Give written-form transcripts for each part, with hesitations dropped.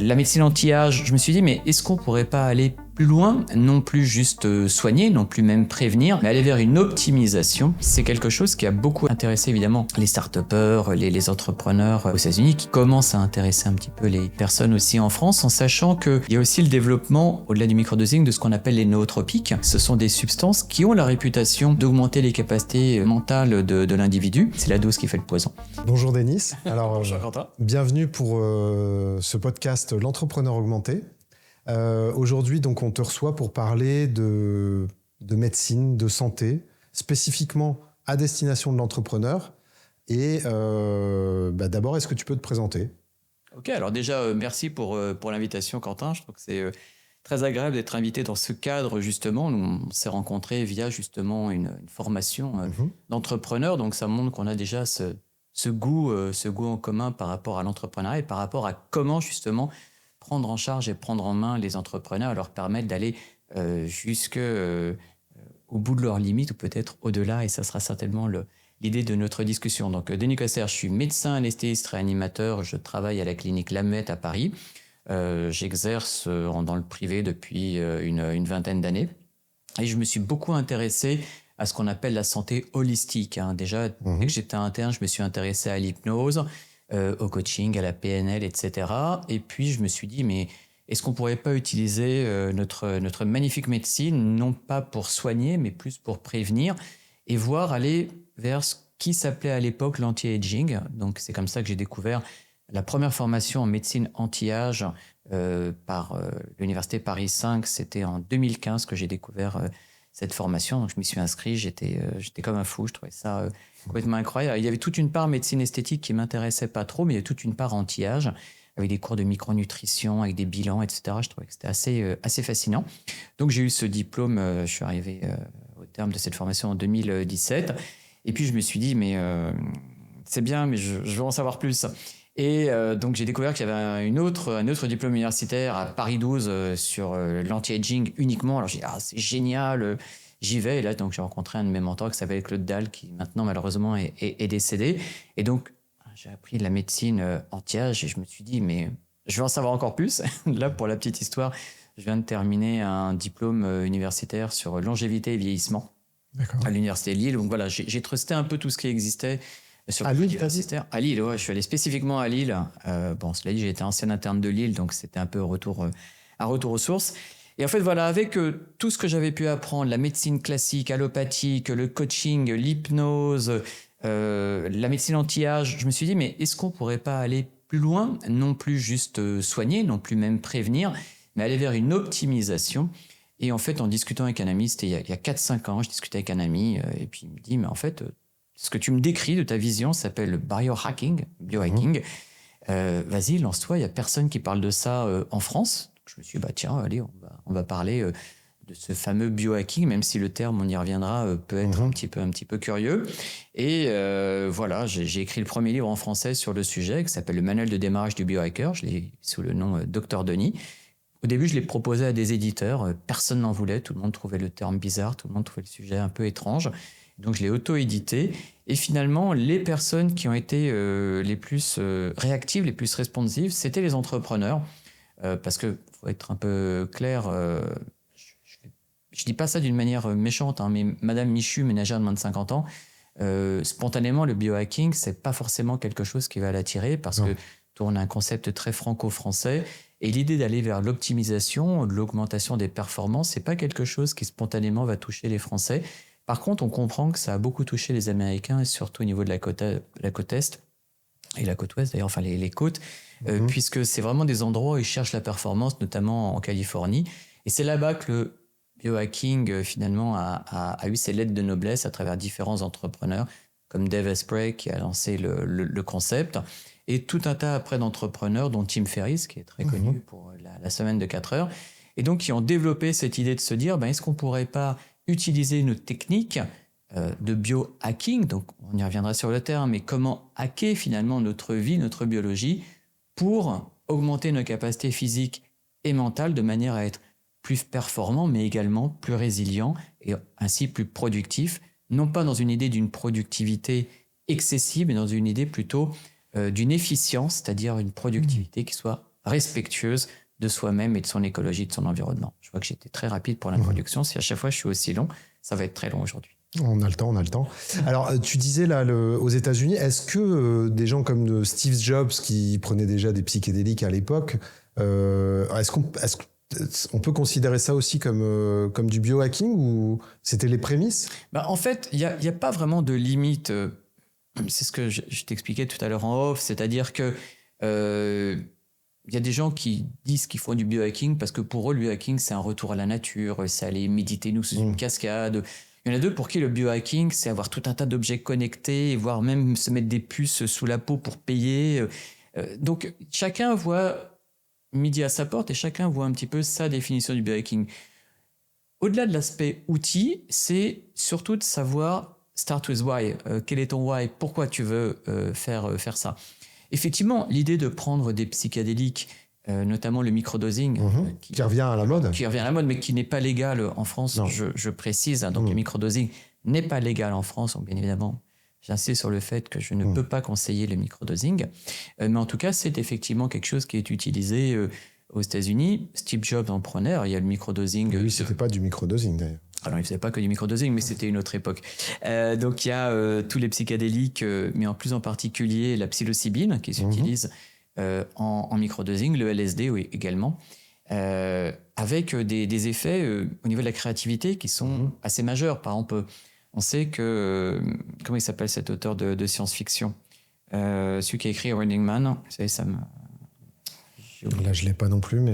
La médecine anti-âge, je me suis dit, mais est-ce qu'on pourrait pas aller plus loin, non plus juste soigner, non plus même prévenir, mais aller vers une optimisation. C'est quelque chose qui a beaucoup intéressé évidemment les start-upers, les entrepreneurs aux États-Unis, qui commencent à intéresser un petit peu les personnes aussi en France, en sachant qu'il y a aussi le développement, au-delà du microdosing, de ce qu'on appelle les nootropiques. Ce sont des substances qui ont la réputation d'augmenter les capacités mentales de l'individu. C'est la dose qui fait le poison. Bonjour Denis. Alors, Bonjour Quentin. Bienvenue pour ce podcast L'Entrepreneur Augmenté. Aujourd'hui, donc, on te reçoit pour parler de médecine, de santé, spécifiquement à destination de l'entrepreneur. Et d'abord, est-ce que tu peux te présenter ? Ok, alors déjà, merci pour l'invitation, Quentin. Je trouve que c'est très agréable d'être invité dans ce cadre, justement. Nous, on s'est rencontrés via, justement, une formation d'entrepreneur. Donc, ça montre qu'on a déjà ce goût en commun par rapport à l'entrepreneuriat et par rapport à comment, justement, prendre en charge et prendre en main les entrepreneurs et leur permettre d'aller jusqu'au bout de leurs limites ou peut-être au-delà. Et ça sera certainement l'idée de notre discussion. Donc, Denis Cosser, je suis médecin anesthésiste réanimateur. Je travaille à la clinique Lamette à Paris. J'exerce dans le privé depuis une vingtaine d'années. Et je me suis beaucoup intéressé à ce qu'on appelle la santé holistique. Déjà, dès que j'étais interne, je me suis intéressé à l'hypnose, au coaching, à la PNL, etc. Et puis, je me suis dit, mais est-ce qu'on ne pourrait pas utiliser notre magnifique médecine, non pas pour soigner, mais plus pour prévenir, et voir aller vers ce qui s'appelait à l'époque l'anti-aging. Donc, c'est comme ça que j'ai découvert la première formation en médecine anti-âge par l'Université Paris 5. C'était en 2015 que j'ai découvert cette formation. Donc, je m'y suis inscrit. J'étais comme un fou. Je trouvais ça complètement incroyable. Il y avait toute une part médecine esthétique qui ne m'intéressait pas trop, mais il y avait toute une part anti-âge, avec des cours de micronutrition, avec des bilans, etc. Je trouvais que c'était assez fascinant. Donc, j'ai eu ce diplôme. Je suis arrivé au terme de cette formation en 2017. Et puis, je me suis dit, mais c'est bien, mais je veux en savoir plus. Et donc, j'ai découvert qu'il y avait un autre diplôme universitaire à Paris 12 sur l'anti-aging uniquement. Alors, j'ai dit, c'est génial, j'y vais. Et là, donc, j'ai rencontré un de mes mentors qui s'appelle Claude Dalle, qui maintenant, malheureusement, est décédé. Et donc, j'ai appris la médecine anti-âge et je me suis dit, mais je veux en savoir encore plus. Là, pour la petite histoire, je viens de terminer un diplôme universitaire sur longévité et vieillissement à l'Université de Lille. Donc, voilà, j'ai trusté un peu tout ce qui existait. À Lille, à Lille, ouais, je suis allé spécifiquement à Lille. Cela dit, j'ai été ancien interne de Lille, donc c'était un peu un retour aux sources. Et en fait, voilà, avec tout ce que j'avais pu apprendre, la médecine classique, allopathique, le coaching, l'hypnose, la médecine anti-âge, je me suis dit, mais est-ce qu'on pourrait pas aller plus loin, non plus juste soigner, non plus même prévenir, mais aller vers une optimisation. Et en fait, en discutant avec un ami, c'était il y a 4-5 ans, je discutais avec un ami, et puis il me dit, mais en fait, ce que tu me décris de ta vision s'appelle le biohacking. Vas-y, lance-toi, il n'y a personne qui parle de ça en France. Je me suis dit, tiens, allez, on va parler de ce fameux biohacking, même si le terme, on y reviendra, peut être un petit peu curieux. Et voilà, j'ai écrit le premier livre en français sur le sujet, qui s'appelle Le manuel de démarrage du biohacker. Je l'ai sous le nom Dr Denis. Au début, je l'ai proposé à des éditeurs. Personne n'en voulait. Tout le monde trouvait le terme bizarre. Tout le monde trouvait le sujet un peu étrange. Donc, je l'ai auto-édité. Et finalement, les personnes qui ont été les plus réactives, les plus responsives, c'était les entrepreneurs. Parce qu'il faut être un peu clair, je ne dis pas ça d'une manière méchante, mais Madame Michu, ménagère de moins de 50 ans, spontanément, le biohacking, ce n'est pas forcément quelque chose qui va l'attirer parce que on a un concept très franco-français. Et l'idée d'aller vers l'optimisation, l'augmentation des performances, ce n'est pas quelque chose qui spontanément va toucher les Français. Par contre, on comprend que ça a beaucoup touché les Américains, et surtout au niveau de la côte Est et la côte Ouest, d'ailleurs, enfin les côtes, puisque c'est vraiment des endroits où ils cherchent la performance, notamment en Californie. Et c'est là-bas que le biohacking, finalement, a eu ses lettres de noblesse à travers différents entrepreneurs, comme Dave Asprey, qui a lancé le concept, et tout un tas après d'entrepreneurs, dont Tim Ferriss, qui est très connu pour la semaine de 4 heures, et donc qui ont développé cette idée de se dire, est-ce qu'on ne pourrait pas utiliser une technique de biohacking, donc on y reviendra sur le terme, mais comment hacker finalement notre vie, notre biologie, pour augmenter nos capacités physiques et mentales de manière à être plus performant, mais également plus résilient et ainsi plus productif, non pas dans une idée d'une productivité excessive, mais dans une idée plutôt d'une efficience, c'est-à-dire une productivité qui soit respectueuse de soi-même et de son écologie, de son environnement. Je vois que j'étais très rapide pour l'introduction. Si à chaque fois je suis aussi long, ça va être très long aujourd'hui. On a le temps. Alors, tu disais là, aux États-Unis, est-ce que des gens comme Steve Jobs, qui prenaient déjà des psychédéliques à l'époque, est-ce qu'on peut considérer ça aussi comme du biohacking ou c'était les prémices? En fait, il n'y a pas vraiment de limite. C'est ce que je t'expliquais tout à l'heure en off, c'est-à-dire que il y a des gens qui disent qu'ils font du biohacking parce que pour eux, le biohacking, c'est un retour à la nature, c'est aller méditer nous sous une cascade. Il y en a d'autres pour qui le biohacking, c'est avoir tout un tas d'objets connectés, voire même se mettre des puces sous la peau pour payer. Donc, chacun voit midi à sa porte et chacun voit un petit peu sa définition du biohacking. Au-delà de l'aspect outil, c'est surtout de savoir start with why. Quel est ton why? Pourquoi tu veux faire ça? Effectivement, l'idée de prendre des psychédéliques, notamment le microdosing, qui revient à la mode. Qui revient à la mode, mais qui n'est pas légal en France, je précise. Donc le microdosing n'est pas légal en France, donc bien évidemment, j'insiste sur le fait que je ne peux pas conseiller le microdosing. Mais en tout cas, c'est effectivement quelque chose qui est utilisé aux États-Unis. Steve Jobs en prenait. Il y a le microdosing. Lui, c'était pas du microdosing d'ailleurs. Alors, il ne faisait pas que du microdosing, mais c'était une autre époque. Donc, il y a tous les psychédéliques, mais en particulier la psilocybine qui s'utilise en microdosing, le LSD également, avec des effets au niveau de la créativité qui sont assez majeurs. Par exemple, on sait que... comment il s'appelle cet auteur de science-fiction? Celui qui a écrit Running Man. Vous savez, ça me... Là, je ne l'ai pas non plus, mais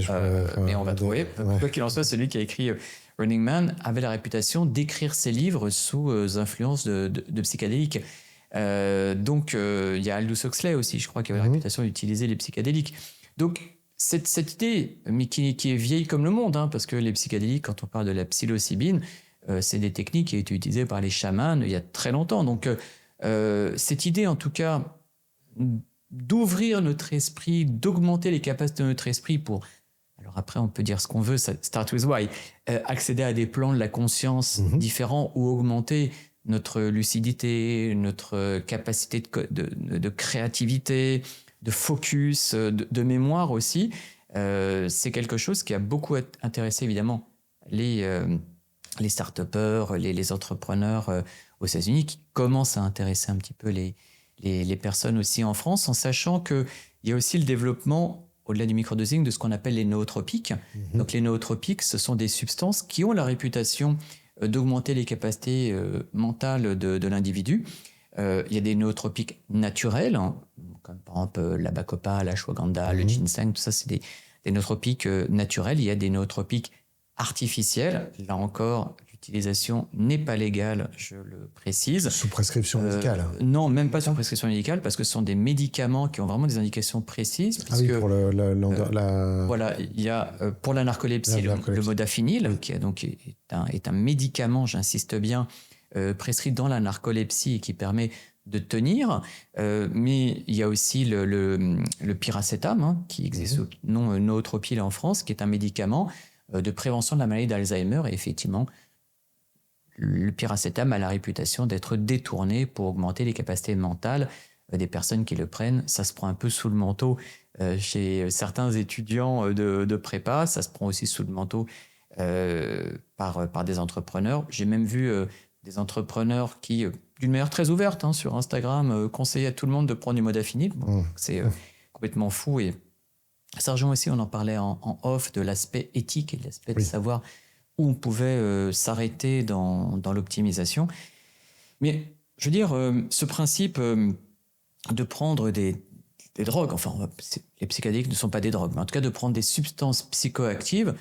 mais on va trouver. Ouais. Quoi qu'il en soit, celui qui a écrit Running Man avait la réputation d'écrire ses livres sous influence de psychédéliques. Donc, il y a Aldous Huxley aussi, je crois, qui avait la réputation d'utiliser les psychédéliques. Donc, cette idée, mais qui est vieille comme le monde, parce que les psychédéliques, quand on parle de la psilocybine, c'est des techniques qui ont été utilisées par les chamans il y a très longtemps. Donc, cette idée, en tout cas, d'ouvrir notre esprit, d'augmenter les capacités de notre esprit pour... Alors après, on peut dire ce qu'on veut, start with why, accéder à des plans de la conscience différents ou augmenter notre lucidité, notre capacité de créativité, de focus, de mémoire aussi. C'est quelque chose qui a beaucoup intéressé évidemment les start-upers, les entrepreneurs aux États-Unis, qui commencent à intéresser un petit peu les personnes aussi en France, en sachant qu'il y a aussi le développement, au-delà du microdosing, de ce qu'on appelle les nootropiques. Donc les nootropiques, ce sont des substances qui ont la réputation d'augmenter les capacités mentales de l'individu. Il y a des nootropiques naturels, comme par exemple la bacopa, la ashwagandha, le ginseng, tout ça, c'est des nootropiques naturels. Il y a des nootropiques artificiels. Là encore, l'utilisation n'est pas légale, je le précise. Sous prescription médicale? Non, même pas sous prescription médicale, parce que ce sont des médicaments qui ont vraiment des indications précises. Puisque, pour voilà, il y a pour la narcolepsie, le modafinil, qui est un médicament, j'insiste bien, prescrit dans la narcolepsie et qui permet de tenir. Mais il y a aussi le piracétam, qui existe sous le nom Nootropil en France, qui est un médicament de prévention de la maladie d'Alzheimer. Et effectivement, le piracétam a la réputation d'être détourné pour augmenter les capacités mentales des personnes qui le prennent. Ça se prend un peu sous le manteau chez certains étudiants de prépa. Ça se prend aussi sous le manteau par des entrepreneurs. J'ai même vu des entrepreneurs qui, d'une manière très ouverte sur Instagram, conseillaient à tout le monde de prendre du modafinil. C'est complètement fou. Et ça rejoint aussi, on en parlait en off, de l'aspect éthique et de l'aspect de savoir où on pouvait s'arrêter dans l'optimisation. Mais je veux dire, ce principe de prendre des drogues, enfin, les psychédéliques ne sont pas des drogues, mais en tout cas de prendre des substances psychoactives,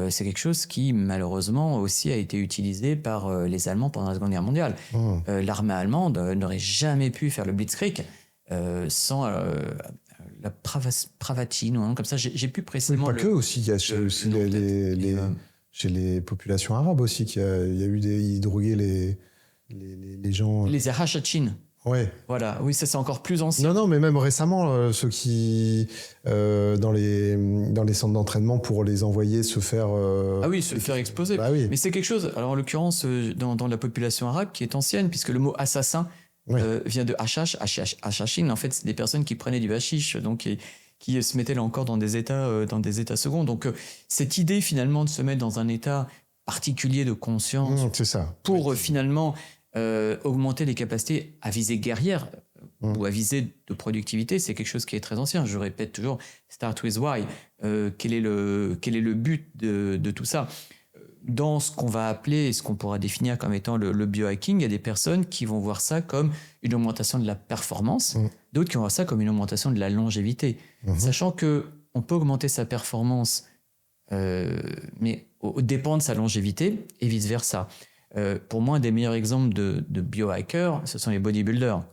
c'est quelque chose qui, malheureusement, aussi a été utilisé par les Allemands pendant la Seconde Guerre mondiale. L'armée allemande n'aurait jamais pu faire le Blitzkrieg sans la pravatine ou un nom comme ça. J'ai plus précisément... Mais pas que aussi, il y a aussi chez les populations arabes aussi, il y a eu ils droguaient les gens... Les hachachines. Ouais. Voilà, oui, ça c'est encore plus ancien. Non, mais même récemment, ceux qui, dans les centres d'entraînement pour les envoyer se faire... se faire exploser. Bah oui. Mais c'est quelque chose, alors en l'occurrence, dans la population arabe, qui est ancienne, puisque le mot assassin vient de hachach, hachachine. En fait, c'est des personnes qui prenaient du hashish, donc qui se mettaient là encore dans des états seconds. Donc cette idée finalement de se mettre dans un état particulier de conscience c'est ça. pour finalement augmenter les capacités à visée guerrière ou à visée de productivité, c'est quelque chose qui est très ancien. Je répète toujours, start with why. Quel est le but de tout ça? Dans ce qu'on va appeler et ce qu'on pourra définir comme étant le biohacking, il y a des personnes qui vont voir ça comme une augmentation de la performance, d'autres qui vont voir ça comme une augmentation de la longévité. Sachant qu'on peut augmenter sa performance, mais au dépend de sa longévité et vice-versa. Pour moi, un des meilleurs exemples de biohackers, ce sont les bodybuilders.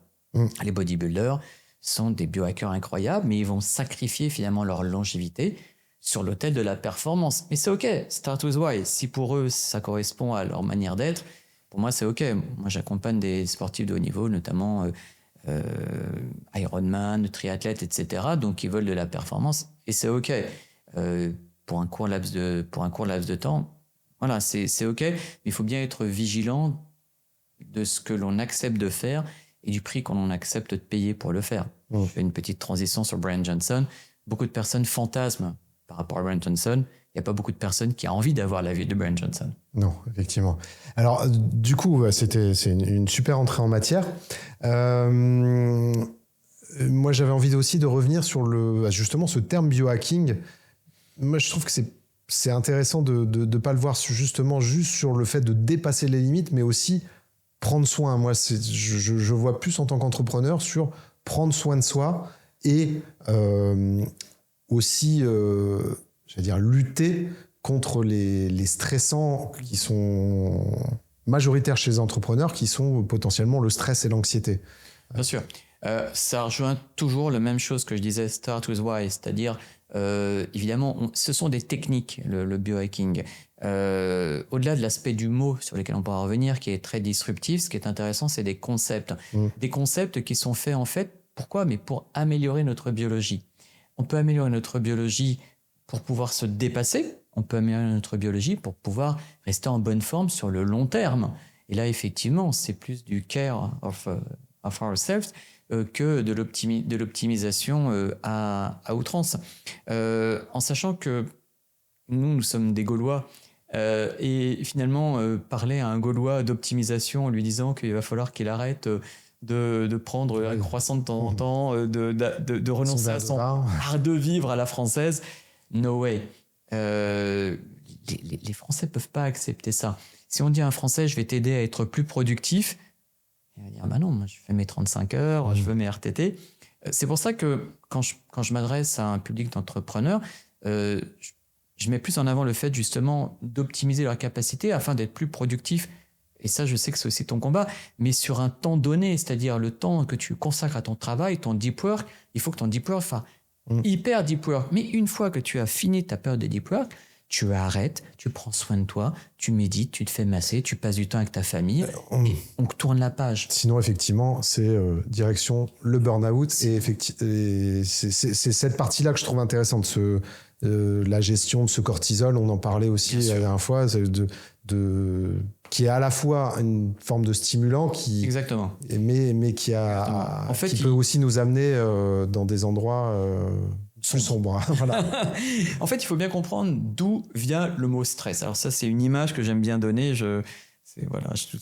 Les bodybuilders sont des biohackers incroyables, mais ils vont sacrifier finalement leur longévité sur l'autel de la performance. Mais c'est OK, start with why. Si pour eux, ça correspond à leur manière d'être, pour moi, c'est OK. Moi, j'accompagne des sportifs de haut niveau, notamment Ironman, triathlètes, etc. Donc, ils veulent de la performance et c'est OK. Pour un court laps de temps, voilà, c'est OK. Mais il faut bien être vigilant de ce que l'on accepte de faire et du prix qu'on accepte de payer pour le faire. Je fais une petite transition sur Brian Johnson. Beaucoup de personnes fantasment par rapport à Brian Johnson. Il n'y a pas beaucoup de personnes qui ont envie d'avoir la vie de Brian Johnson. Non, effectivement. Alors, du coup, c'est une super entrée en matière. Moi, j'avais envie aussi de revenir sur justement ce terme biohacking. Moi, je trouve que c'est intéressant de ne pas le voir justement juste sur le fait de dépasser les limites, mais aussi prendre soin. Moi, je vois plus en tant qu'entrepreneur sur prendre soin de soi et aussi, j'allais dire, lutter contre les stressants qui sont majoritaires chez les entrepreneurs, qui sont potentiellement le stress et l'anxiété. Bien sûr. Ça rejoint toujours la même chose que je disais, start with why, c'est-à-dire, évidemment, ce sont des techniques, le biohacking. Au-delà de l'aspect du mot sur lequel on pourra revenir, qui est très disruptif, ce qui est intéressant, c'est des concepts. Des concepts qui sont faits, en fait, pourquoi? Mais pour améliorer notre biologie. On peut améliorer notre biologie pour pouvoir se dépasser. On peut améliorer notre biologie pour pouvoir rester en bonne forme sur le long terme. Et là, effectivement, c'est plus du care of ourselves que de l'optimisation à outrance. En sachant que nous sommes des Gaulois. Et finalement, parler à un Gaulois d'optimisation en lui disant qu'il va falloir qu'il arrête de prendre un croissant de temps en temps, de renoncer à son art de vivre à la française, no way. Les Français ne peuvent pas accepter ça. Si on dit à un Français, je vais t'aider à être plus productif, il va dire, bah non, moi, je fais mes 35 heures, je veux mes RTT. C'est pour ça que quand je m'adresse à un public d'entrepreneurs, je mets plus en avant le fait justement d'optimiser leur capacité afin d'être plus productif. Et ça, je sais que c'est aussi ton combat, mais sur un temps donné, c'est-à-dire le temps que tu consacres à ton travail, ton deep work, il faut que ton deep work fasse hyper deep work. Mais une fois que tu as fini ta période de deep work, tu arrêtes, tu prends soin de toi, tu médites, tu te fais masser, tu passes du temps avec ta famille et on tourne la page. Sinon, effectivement, c'est direction le burn-out. Et c'est cette partie-là que je trouve intéressante, la gestion de ce cortisol. On en parlait aussi la dernière fois, qui est à la fois une forme de stimulant Exactement. mais qui peut aussi nous amener dans des endroits plus sombres. Voilà. En fait, il faut bien comprendre d'où vient le mot stress. Alors ça, c'est une image que j'aime bien donner.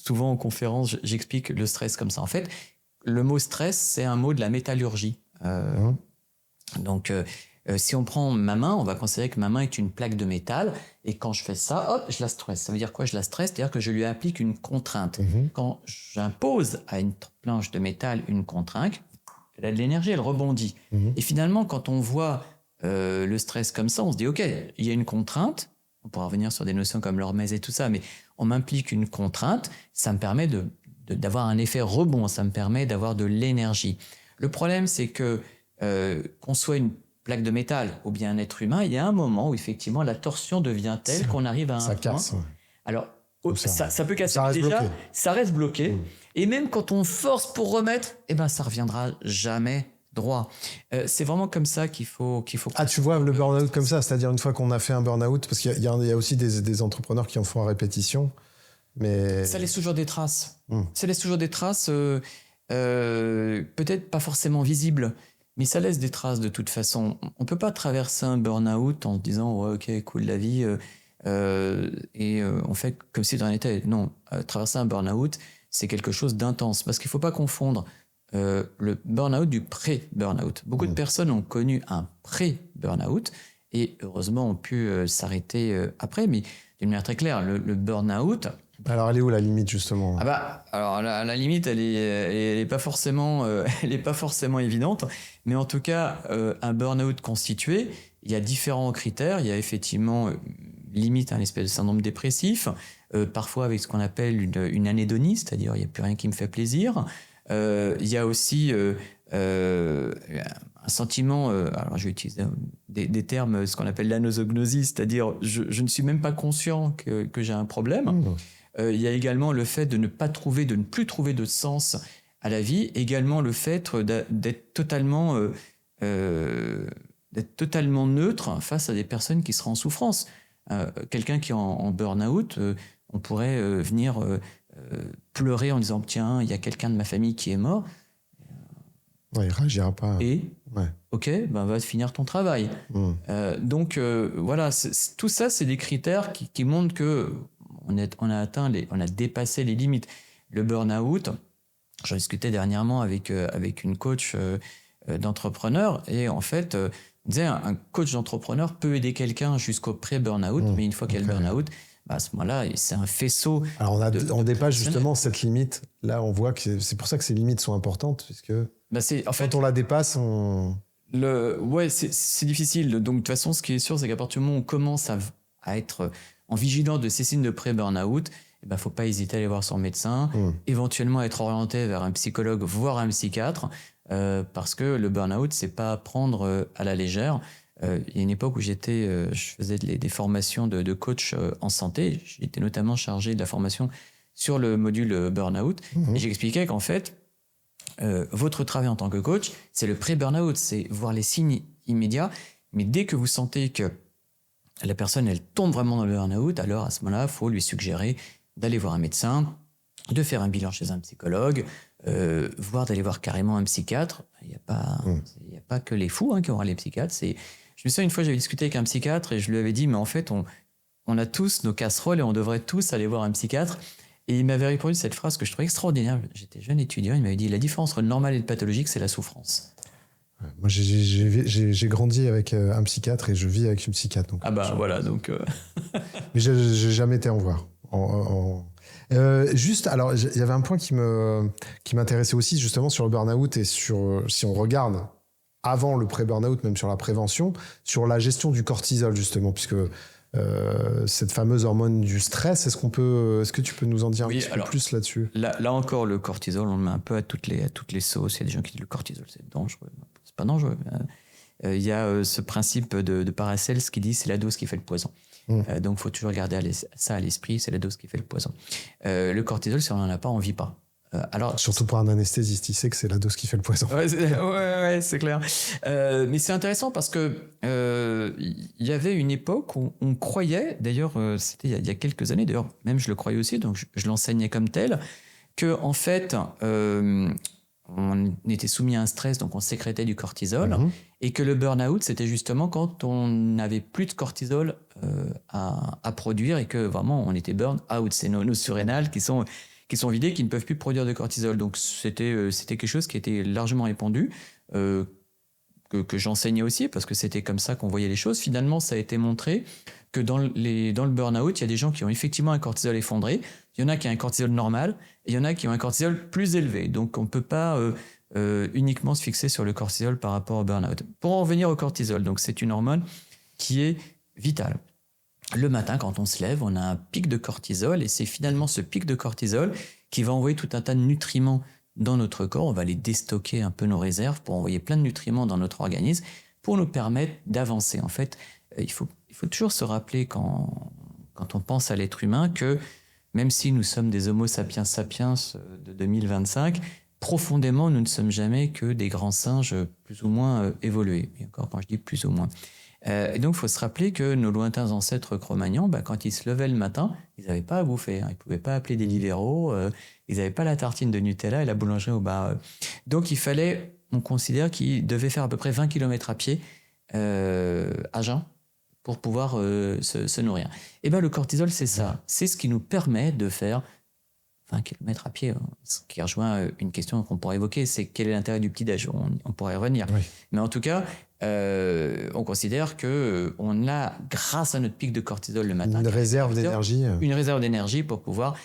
Souvent en conférence, j'explique le stress comme ça. En fait, le mot stress, c'est un mot de la métallurgie. Donc, si on prend ma main, on va considérer que ma main est une plaque de métal. Et quand je fais ça, hop, je la stresse. Ça veut dire quoi, je la stresse? C'est-à-dire que je lui applique une contrainte. Quand j'impose à une planche de métal une contrainte, elle a de l'énergie, elle rebondit. Et finalement, quand on voit le stress comme ça, on se dit, OK, il y a une contrainte. On pourra revenir sur des notions comme l'hormèse et tout ça, mais on m'implique une contrainte. Ça me permet d'avoir un effet rebond. Ça me permet d'avoir de l'énergie. Le problème, c'est que qu'on soit une plaque de métal ou bien un être humain, il y a un moment où effectivement la torsion devient telle qu'on arrive à un point. Casse, ouais. Alors, ça peut casser. Ça reste déjà, bloqué. Ça reste bloqué. Et même quand on force pour remettre, ça reviendra jamais droit. C'est vraiment comme ça qu'il faut. Ah, tu vois le burn-out comme ça, c'est-à-dire une fois qu'on a fait un burn-out, parce qu'il y a aussi des entrepreneurs qui en font à répétition, mais ça laisse toujours des traces. Ça laisse toujours des traces, peut-être pas forcément visibles, Mais ça laisse des traces de toute façon. On ne peut pas traverser un burn-out en se disant ouais, ok, cool la vie, on fait comme si on était. Non, traverser un burn-out, c'est quelque chose d'intense. Parce qu'il ne faut pas confondre le burn-out du pré-burn-out. Beaucoup de personnes ont connu un pré-burn-out et heureusement ont pu s'arrêter après, mais d'une manière très claire, le burn-out. Alors, elle est où la limite, justement? Alors la limite, elle est pas forcément, elle est pas forcément évidente, mais en tout cas, un burn-out constitué, il y a différents critères. Il y a effectivement limite un espèce de syndrome dépressif, parfois avec ce qu'on appelle une anédonie, c'est-à-dire il n'y a plus rien qui me fait plaisir. Il y a aussi un sentiment, alors je vais utiliser des termes, ce qu'on appelle l'anosognosie, c'est-à-dire je ne suis même pas conscient que j'ai un problème. Il y a également le fait de ne plus trouver de sens à la vie, également le fait d'être totalement neutre face à des personnes qui seraient en souffrance. Quelqu'un qui est en burn-out, on pourrait venir pleurer en disant tiens, il y a quelqu'un de ma famille qui est mort. Ouais, il réagira pas. Et ok, va finir ton travail. Donc voilà, tout ça, c'est des critères qui montrent que on a dépassé les limites. Le burn-out, j'en discutais dernièrement avec une coach d'entrepreneur et en fait, on disait un coach d'entrepreneur peut aider quelqu'un jusqu'au pré-burn-out, mais une fois qu'il y a le burn-out, à ce moment-là, c'est un faisceau. Alors on dépasse justement cette limite. Là, on voit que c'est pour ça que ces limites sont importantes, puisque quand on la dépasse, c'est difficile. Donc de toute façon, ce qui est sûr, c'est qu'à partir du moment où on commence à être en vigilant de ces signes de pré-burn-out, faut pas hésiter à aller voir son médecin, éventuellement être orienté vers un psychologue, voire un psychiatre, parce que le burn-out, c'est pas à prendre à la légère. Il y a une époque où je faisais des formations de coach en santé. J'étais notamment chargé de la formation sur le module burn-out. Et j'expliquais qu'en fait, votre travail en tant que coach, c'est le pré-burn-out, c'est voir les signes immédiats. Mais dès que vous sentez que la personne, elle tombe vraiment dans le burn-out, alors à ce moment-là, il faut lui suggérer d'aller voir un médecin, de faire un bilan chez un psychologue, voire d'aller voir carrément un psychiatre. Il n'y a pas que les fous qui vont voir les psychiatres. Je me souviens, une fois, j'avais discuté avec un psychiatre et je lui avais dit, mais en fait, on a tous nos casseroles et on devrait tous aller voir un psychiatre. Et il m'avait répondu cette phrase que je trouvais extraordinaire. J'étais jeune étudiant, il m'avait dit, la différence entre le normal et le pathologique, c'est la souffrance. Moi, j'ai grandi avec un psychiatre et je vis avec une psychiatre. Donc, voilà, donc... Mais j'ai jamais été en voir. Juste, alors, il y avait un point qui m'intéressait aussi, justement, sur le burn-out et si on regarde avant le pré-burn-out, même sur la prévention, sur la gestion du cortisol, justement, puisque cette fameuse hormone du stress, est-ce que tu peux nous en dire un petit peu plus là-dessus? Là encore, le cortisol, on le met un peu à toutes les sauces. Il y a des gens qui disent le cortisol, c'est dangereux. C'est pas dangereux. Il y a ce principe de Paracels qui dit c'est la dose qui fait le poison. Donc, il faut toujours garder ça à l'esprit, c'est la dose qui fait le poison. Le cortisol, si on n'en a pas, on ne vit pas. Surtout pour un anesthésiste, il sait que c'est la dose qui fait le poison. Ouais, c'est clair. Mais c'est intéressant parce que il y avait une époque où on croyait, d'ailleurs, c'était il y a quelques années, d'ailleurs, même je le croyais aussi, donc je l'enseignais comme tel, que en fait, on était soumis à un stress, donc on sécrétait du cortisol, et que le burn-out, c'était justement quand on n'avait plus de cortisol à produire et que vraiment on était burn-out. C'est nos surrénales qui sont vidées, qui ne peuvent plus produire de cortisol. Donc c'était quelque chose qui était largement répandu, que j'enseignais aussi, parce que c'était comme ça qu'on voyait les choses. Finalement, ça a été montré que dans le burn-out, il y a des gens qui ont effectivement un cortisol effondré, il y en a qui ont un cortisol normal, et il y en a qui ont un cortisol plus élevé. Donc on ne peut pas uniquement se fixer sur le cortisol par rapport au burn-out. Pour en revenir au cortisol, donc c'est une hormone qui est vitale. Le matin, quand on se lève, on a un pic de cortisol et c'est finalement ce pic de cortisol qui va envoyer tout un tas de nutriments dans notre corps. On va les déstocker un peu nos réserves pour envoyer plein de nutriments dans notre organisme pour nous permettre d'avancer. En fait, il faut toujours se rappeler quand on pense à l'être humain que même si nous sommes des Homo sapiens sapiens de 2025, profondément, nous ne sommes jamais que des grands singes plus ou moins évolués. Et encore, quand je dis plus ou moins. Et donc, il faut se rappeler que nos lointains ancêtres Cro-Magnons, quand ils se levaient le matin, ils n'avaient pas à bouffer. Ils ne pouvaient pas appeler des libéraux. Ils n'avaient pas la tartine de Nutella et la boulangerie au bar. Donc, il fallait on considère qu'il devait faire à peu près 20 km à pied à jeun pour pouvoir se nourrir. Et bien le cortisol, c'est ça. C'est ce qui nous permet de faire 20 km à pied. Ce qui rejoint une question qu'on pourrait évoquer, c'est quel est l'intérêt du petit-déj. On pourrait y revenir. Oui. Mais en tout cas, on considère qu'on a, grâce à notre pic de cortisol le matin, une réserve d'énergie. Une réserve d'énergie pour pouvoir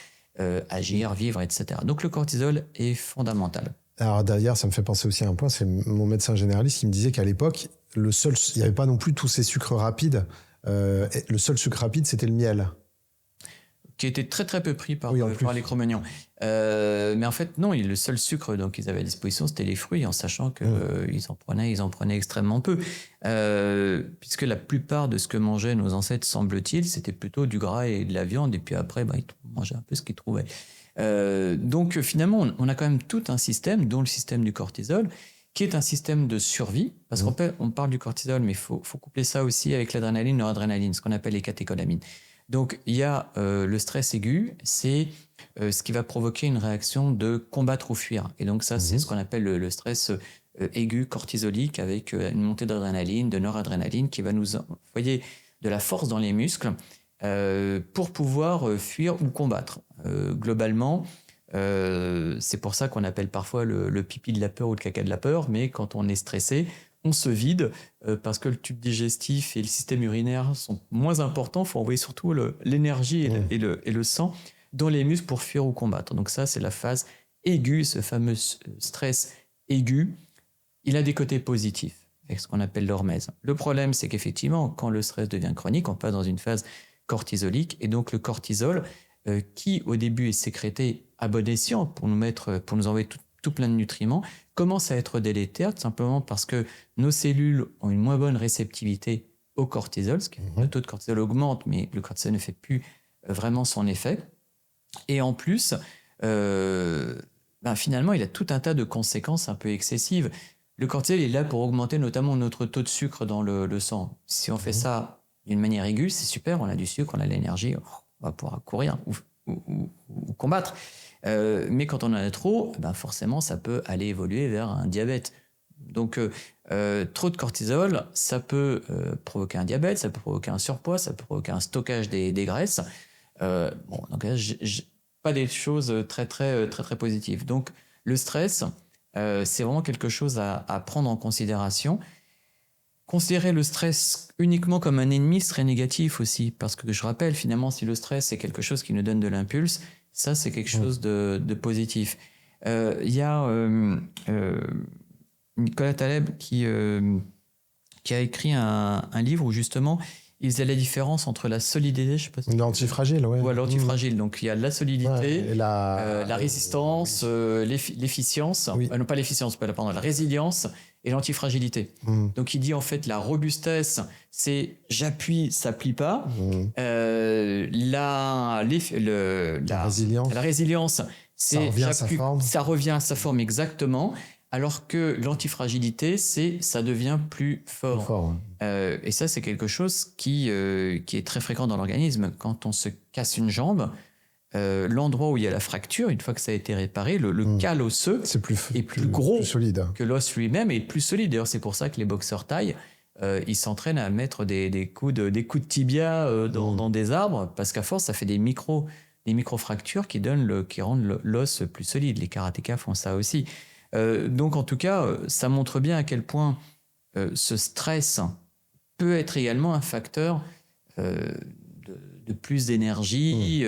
agir, vivre, etc. Donc le cortisol est fondamental. Alors d'ailleurs, ça me fait penser aussi à un point, c'est mon médecin généraliste qui me disait qu'à l'époque, il n'y avait pas non plus tous ces sucres rapides. Le seul sucre rapide, c'était le miel. Qui était très très peu pris par les Cro-Magnons. Mais en fait, non, le seul sucre qu'ils avaient à disposition, c'était les fruits, en sachant qu'ils en prenaient extrêmement peu. Puisque la plupart de ce que mangeaient nos ancêtres, semble-t-il, c'était plutôt du gras et de la viande, et puis après, ils mangeaient un peu ce qu'ils trouvaient. Donc finalement, on a quand même tout un système, dont le système du cortisol, qui est un système de survie, parce qu'on parle du cortisol, mais il faut coupler ça aussi avec l'adrénaline, noradrénaline, ce qu'on appelle les catécholamines. Donc il y a le stress aigu, c'est ce qui va provoquer une réaction de combattre ou fuir. Et donc ça, c'est ce qu'on appelle le stress aigu cortisolique, avec une montée d'adrénaline, de noradrénaline, qui va nous envoyer de la force dans les muscles pour pouvoir fuir ou combattre. Globalement, c'est pour ça qu'on appelle parfois le pipi de la peur ou le caca de la peur, mais quand on est stressé, on se vide parce que le tube digestif et le système urinaire sont moins importants. Il faut envoyer surtout l'énergie et le sang dans les muscles pour fuir ou combattre. Donc ça, c'est la phase aiguë, ce fameux stress aigu. Il a des côtés positifs, avec ce qu'on appelle l'hormèse. Le problème, c'est qu'effectivement, quand le stress devient chronique, on passe dans une phase cortisolique, et donc le cortisol, qui au début est sécrété à bon escient pour nous envoyer tout plein de nutriments, commence à être délétère, tout simplement parce que nos cellules ont une moins bonne réceptivité au cortisol, ce qui fait que le taux de cortisol augmente, mais le cortisol ne fait plus vraiment son effet. Et en plus, finalement, il a tout un tas de conséquences un peu excessives. Le cortisol est là pour augmenter notamment notre taux de sucre dans le sang. Si on fait ça d'une manière aiguë, c'est super, on a du sucre, on a de l'énergie, on va pouvoir courir ou combattre. Mais quand on en a trop, forcément, ça peut aller évoluer vers un diabète. Donc, trop de cortisol, ça peut provoquer un diabète, ça peut provoquer un surpoids, ça peut provoquer un stockage des graisses. Donc là, pas des choses très, très, très, très positives. Donc, le stress, c'est vraiment quelque chose à prendre en considération. Considérer le stress uniquement comme un ennemi serait négatif aussi, parce que je rappelle, finalement, si le stress c'est quelque chose qui nous donne de l'impulse, ça c'est quelque chose de positif. Il y a Nicolas Taleb qui a écrit un livre où justement il faisait la différence entre la solidité, je sais pas si l'antifragile, ouais. Ouais, l'antifragile. Donc il y a la solidité, la résistance, l'efficience, non pas l'efficience, pardon, la résilience et l'antifragilité. Donc il dit en fait la robustesse, c'est j'appuie, ça plie pas. La résilience, c'est ça revient à sa forme exactement. Alors que l'antifragilité, ça devient plus fort. Et ça, c'est quelque chose qui est très fréquent dans l'organisme. Quand on se casse une jambe, l'endroit où il y a la fracture, une fois que ça a été réparé, le cal osseux est plus gros, plus solide que l'os lui-même est plus solide. D'ailleurs, c'est pour ça que les boxeurs thaï, ils s'entraînent à mettre des coups de tibia dans des arbres, parce qu'à force, ça fait des micro-fractures qui rendent l'os plus solide. Les karatékas font ça aussi. Donc en tout cas, ça montre bien à quel point ce stress peut être également un facteur de plus d'énergie,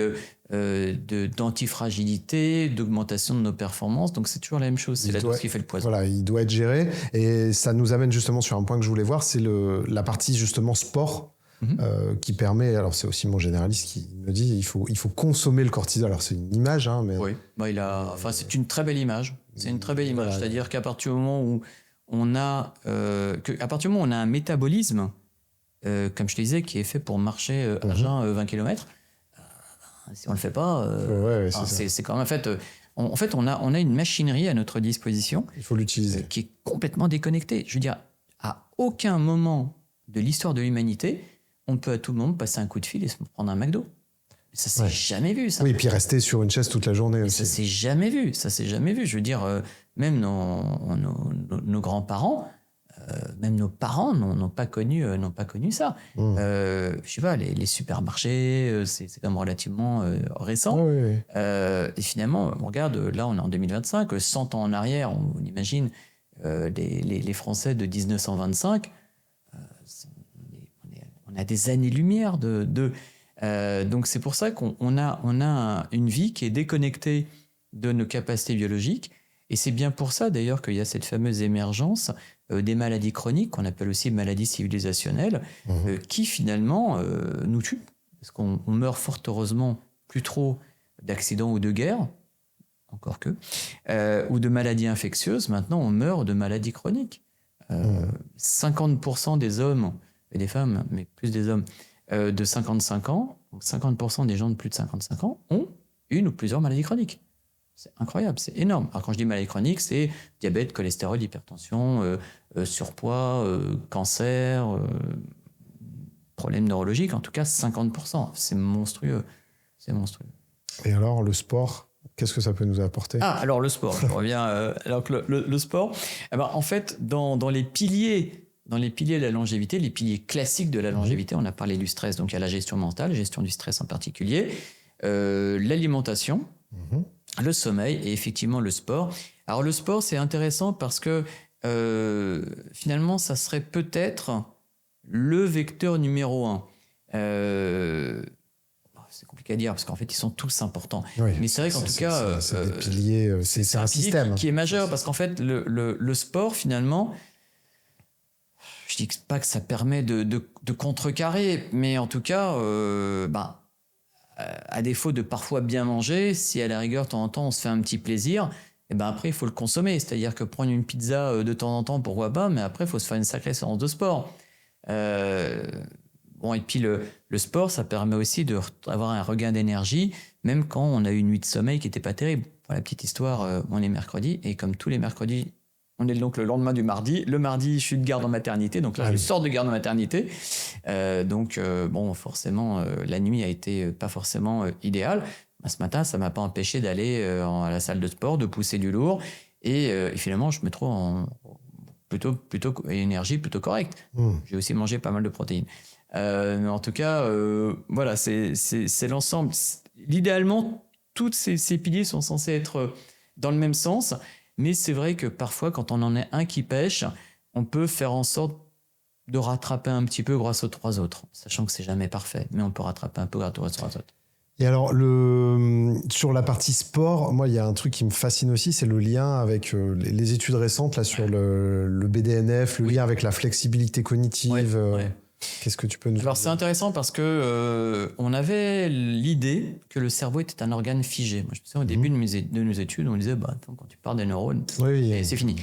d'antifragilité, d'augmentation de nos performances. Donc c'est toujours la même chose, c'est la dose qui fait le poison. Voilà, il doit être géré. Et ça nous amène justement sur un point que je voulais voir, c'est la partie justement sport. Qui permet, alors c'est aussi mon généraliste qui me dit il faut consommer le cortisol. Alors c'est une image, mais oui, c'est une très belle image. C'est une très belle image, c'est-à-dire qu'à partir du moment où on a un métabolisme, comme je te disais, qui est fait pour marcher à jeun 20 km, si on le fait pas, c'est quand même en fait on a une machinerie à notre disposition. Il faut l'utiliser. Qui est complètement déconnectée. Je veux dire, à aucun moment de l'histoire de l'humanité, on peut à tout moment passer un coup de fil et se prendre un McDo. Ça s'est jamais vu, ça. Oui, et puis rester sur une chaise toute la journée aussi. Ça s'est jamais vu, ça s'est jamais vu. Je veux dire, même nos grands-parents, même nos parents n'ont pas connu ça. Je sais pas, les supermarchés, c'est quand même relativement récent. Oui. Et finalement, on regarde, là on est en 2025, 100 ans en arrière, on imagine les Français de 1925, on a des années-lumière donc c'est pour ça qu'on a une vie qui est déconnectée de nos capacités biologiques. Et c'est bien pour ça d'ailleurs qu'il y a cette fameuse émergence des maladies chroniques, qu'on appelle aussi maladies civilisationnelles, qui finalement nous tuent. Parce qu'on meurt fort heureusement plus trop d'accidents ou de guerres, encore que, ou de maladies infectieuses. Maintenant, on meurt de maladies chroniques. 50% des hommes et des femmes, mais plus des hommes, de 55 ans, donc 50% des gens de plus de 55 ans ont une ou plusieurs maladies chroniques. C'est incroyable, c'est énorme. Alors quand je dis maladies chroniques, c'est diabète, cholestérol, hypertension, surpoids, cancer, problèmes neurologiques, en tout cas 50%. C'est monstrueux. C'est monstrueux. Et alors, le sport, qu'est-ce que ça peut nous apporter ? Alors le sport, je reviens. Alors que le sport, en fait, dans les piliers de la longévité, les piliers classiques de la longévité, on a parlé du stress, donc il y a la gestion mentale, la gestion du stress en particulier, l'alimentation, le sommeil et effectivement le sport. Alors le sport, c'est intéressant parce que finalement, ça serait peut-être le vecteur numéro 1. C'est compliqué à dire parce qu'en fait, ils sont tous importants. Oui, mais c'est vrai qu'en tout cas... C'est des piliers, c'est un système. Qui est majeur parce qu'en fait, le sport, finalement... Je dis pas que ça permet de contrecarrer, mais en tout cas, à défaut de parfois bien manger, si à la rigueur, de temps en temps, on se fait un petit plaisir, et après, il faut le consommer. C'est-à-dire que prendre une pizza de temps en temps, pourquoi pas, mais après, il faut se faire une sacrée séance de sport. Et puis le sport, ça permet aussi d'avoir un regain d'énergie, même quand on a eu une nuit de sommeil qui n'était pas terrible. Pour la petite histoire, on est mercredi, et comme tous les mercredis, on est donc le lendemain du mardi. Le mardi, je suis de garde en maternité. Donc là, je sors de garde en maternité. Forcément, la nuit a été pas forcément idéale. Ce matin, ça ne m'a pas empêché d'aller à la salle de sport, de pousser du lourd. Et finalement, je me trouve en plutôt énergie plutôt correcte. J'ai aussi mangé pas mal de protéines. Mais en tout cas, voilà, c'est l'ensemble. Idéalement, tous ces piliers sont censés être dans le même sens. Mais c'est vrai que parfois, quand on en est un qui pêche, on peut faire en sorte de rattraper un petit peu grâce aux trois autres, sachant que c'est jamais parfait, mais on peut rattraper un peu grâce aux trois autres. Et alors, sur la partie sport, moi, il y a un truc qui me fascine aussi, c'est le lien avec les études récentes là, sur le BDNF, le lien avec la flexibilité cognitive. Qu'est-ce que tu peux nous dire ? Alors, c'est intéressant parce que on avait l'idée que le cerveau était un organe figé. Moi, je me souviens, au début de nos études, on disait, quand tu pars des neurones, c'est fini.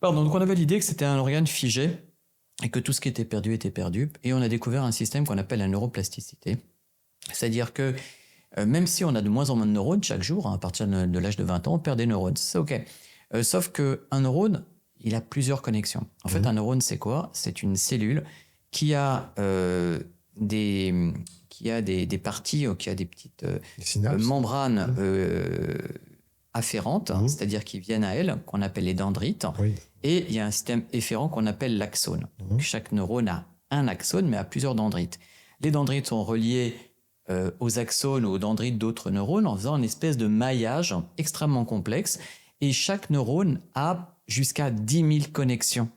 Donc on avait l'idée que c'était un organe figé et que tout ce qui était perdu était perdu. Et on a découvert un système qu'on appelle la neuroplasticité. C'est-à-dire que même si on a de moins en moins de neurones chaque jour, à partir de l'âge de 20 ans, on perd des neurones. C'est OK. Sauf qu'un neurone, il a plusieurs connexions. En fait, un neurone, c'est quoi ? C'est une cellule qui a des parties, qui a des petites membranes afférentes, c'est-à-dire qui viennent à elles, qu'on appelle les dendrites. Et il y a un système efférent qu'on appelle l'axone. Donc, chaque neurone a un axone, mais a plusieurs dendrites. Les dendrites sont reliés aux axones ou aux dendrites d'autres neurones en faisant une espèce de maillage extrêmement complexe. Et chaque neurone a jusqu'à 10 000 connexions,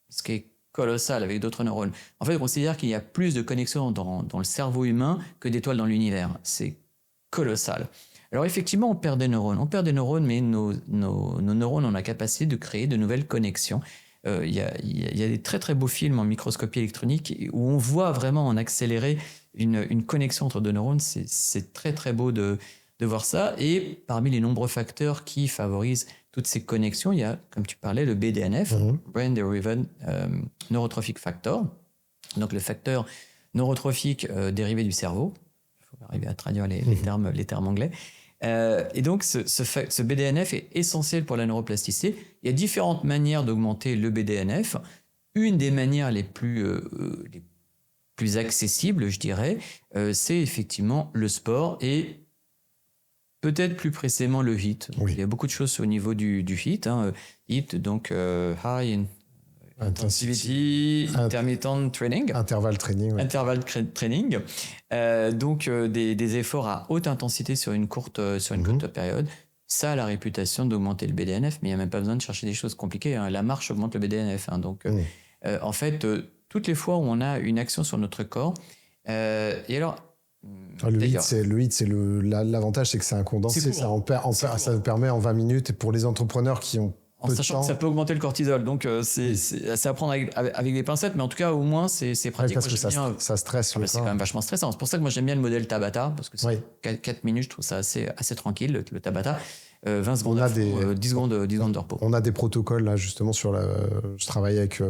ce qui est colossal avec d'autres neurones. En fait, on considère qu'il y a plus de connexions dans le cerveau humain que d'étoiles dans l'univers. C'est colossal. Alors effectivement, on perd des neurones, mais nos neurones ont la capacité de créer de nouvelles connexions. Il y a des très très beaux films en microscopie électronique où on voit vraiment en accéléré une connexion entre deux neurones. C'est très très beau de voir ça. Et parmi les nombreux facteurs qui favorisent toutes ces connexions, il y a, comme tu parlais, le BDNF, Brain Derived Neurotrophic Factor, donc le facteur neurotrophique dérivé du cerveau. Il faut arriver à traduire les termes anglais. Et donc, ce BDNF est essentiel pour la neuroplasticité. Il y a différentes manières d'augmenter le BDNF. Une des manières les plus plus accessible, je dirais, c'est effectivement le sport et peut-être plus précisément le HIIT. Oui. Il y a beaucoup de choses au niveau du HIIT. HIIT, donc High Intensity Intermittent Training. Intervalle training. Ouais. Intervalle training. Donc des efforts à haute intensité sur une courte période. Ça a la réputation d'augmenter le BDNF, mais il n'y a même pas besoin de chercher des choses compliquées. La marche augmente le BDNF. Donc, en fait, toutes les fois où on a une action sur notre corps, et alors... Le HIIT, l'avantage, c'est que c'est un condensé. Ça permet en 20 minutes, et pour les entrepreneurs qui ont en sachant que ça peut augmenter le cortisol, donc c'est à prendre avec des pincettes, mais en tout cas au moins c'est pratique. Parce que ça stresse. C'est quand même vachement stressant. C'est pour ça que moi j'aime bien le modèle Tabata, parce que c'est 4 minutes, je trouve ça assez tranquille, le Tabata. 20 secondes, 10 secondes de repos. On a des protocoles là justement je travaille avec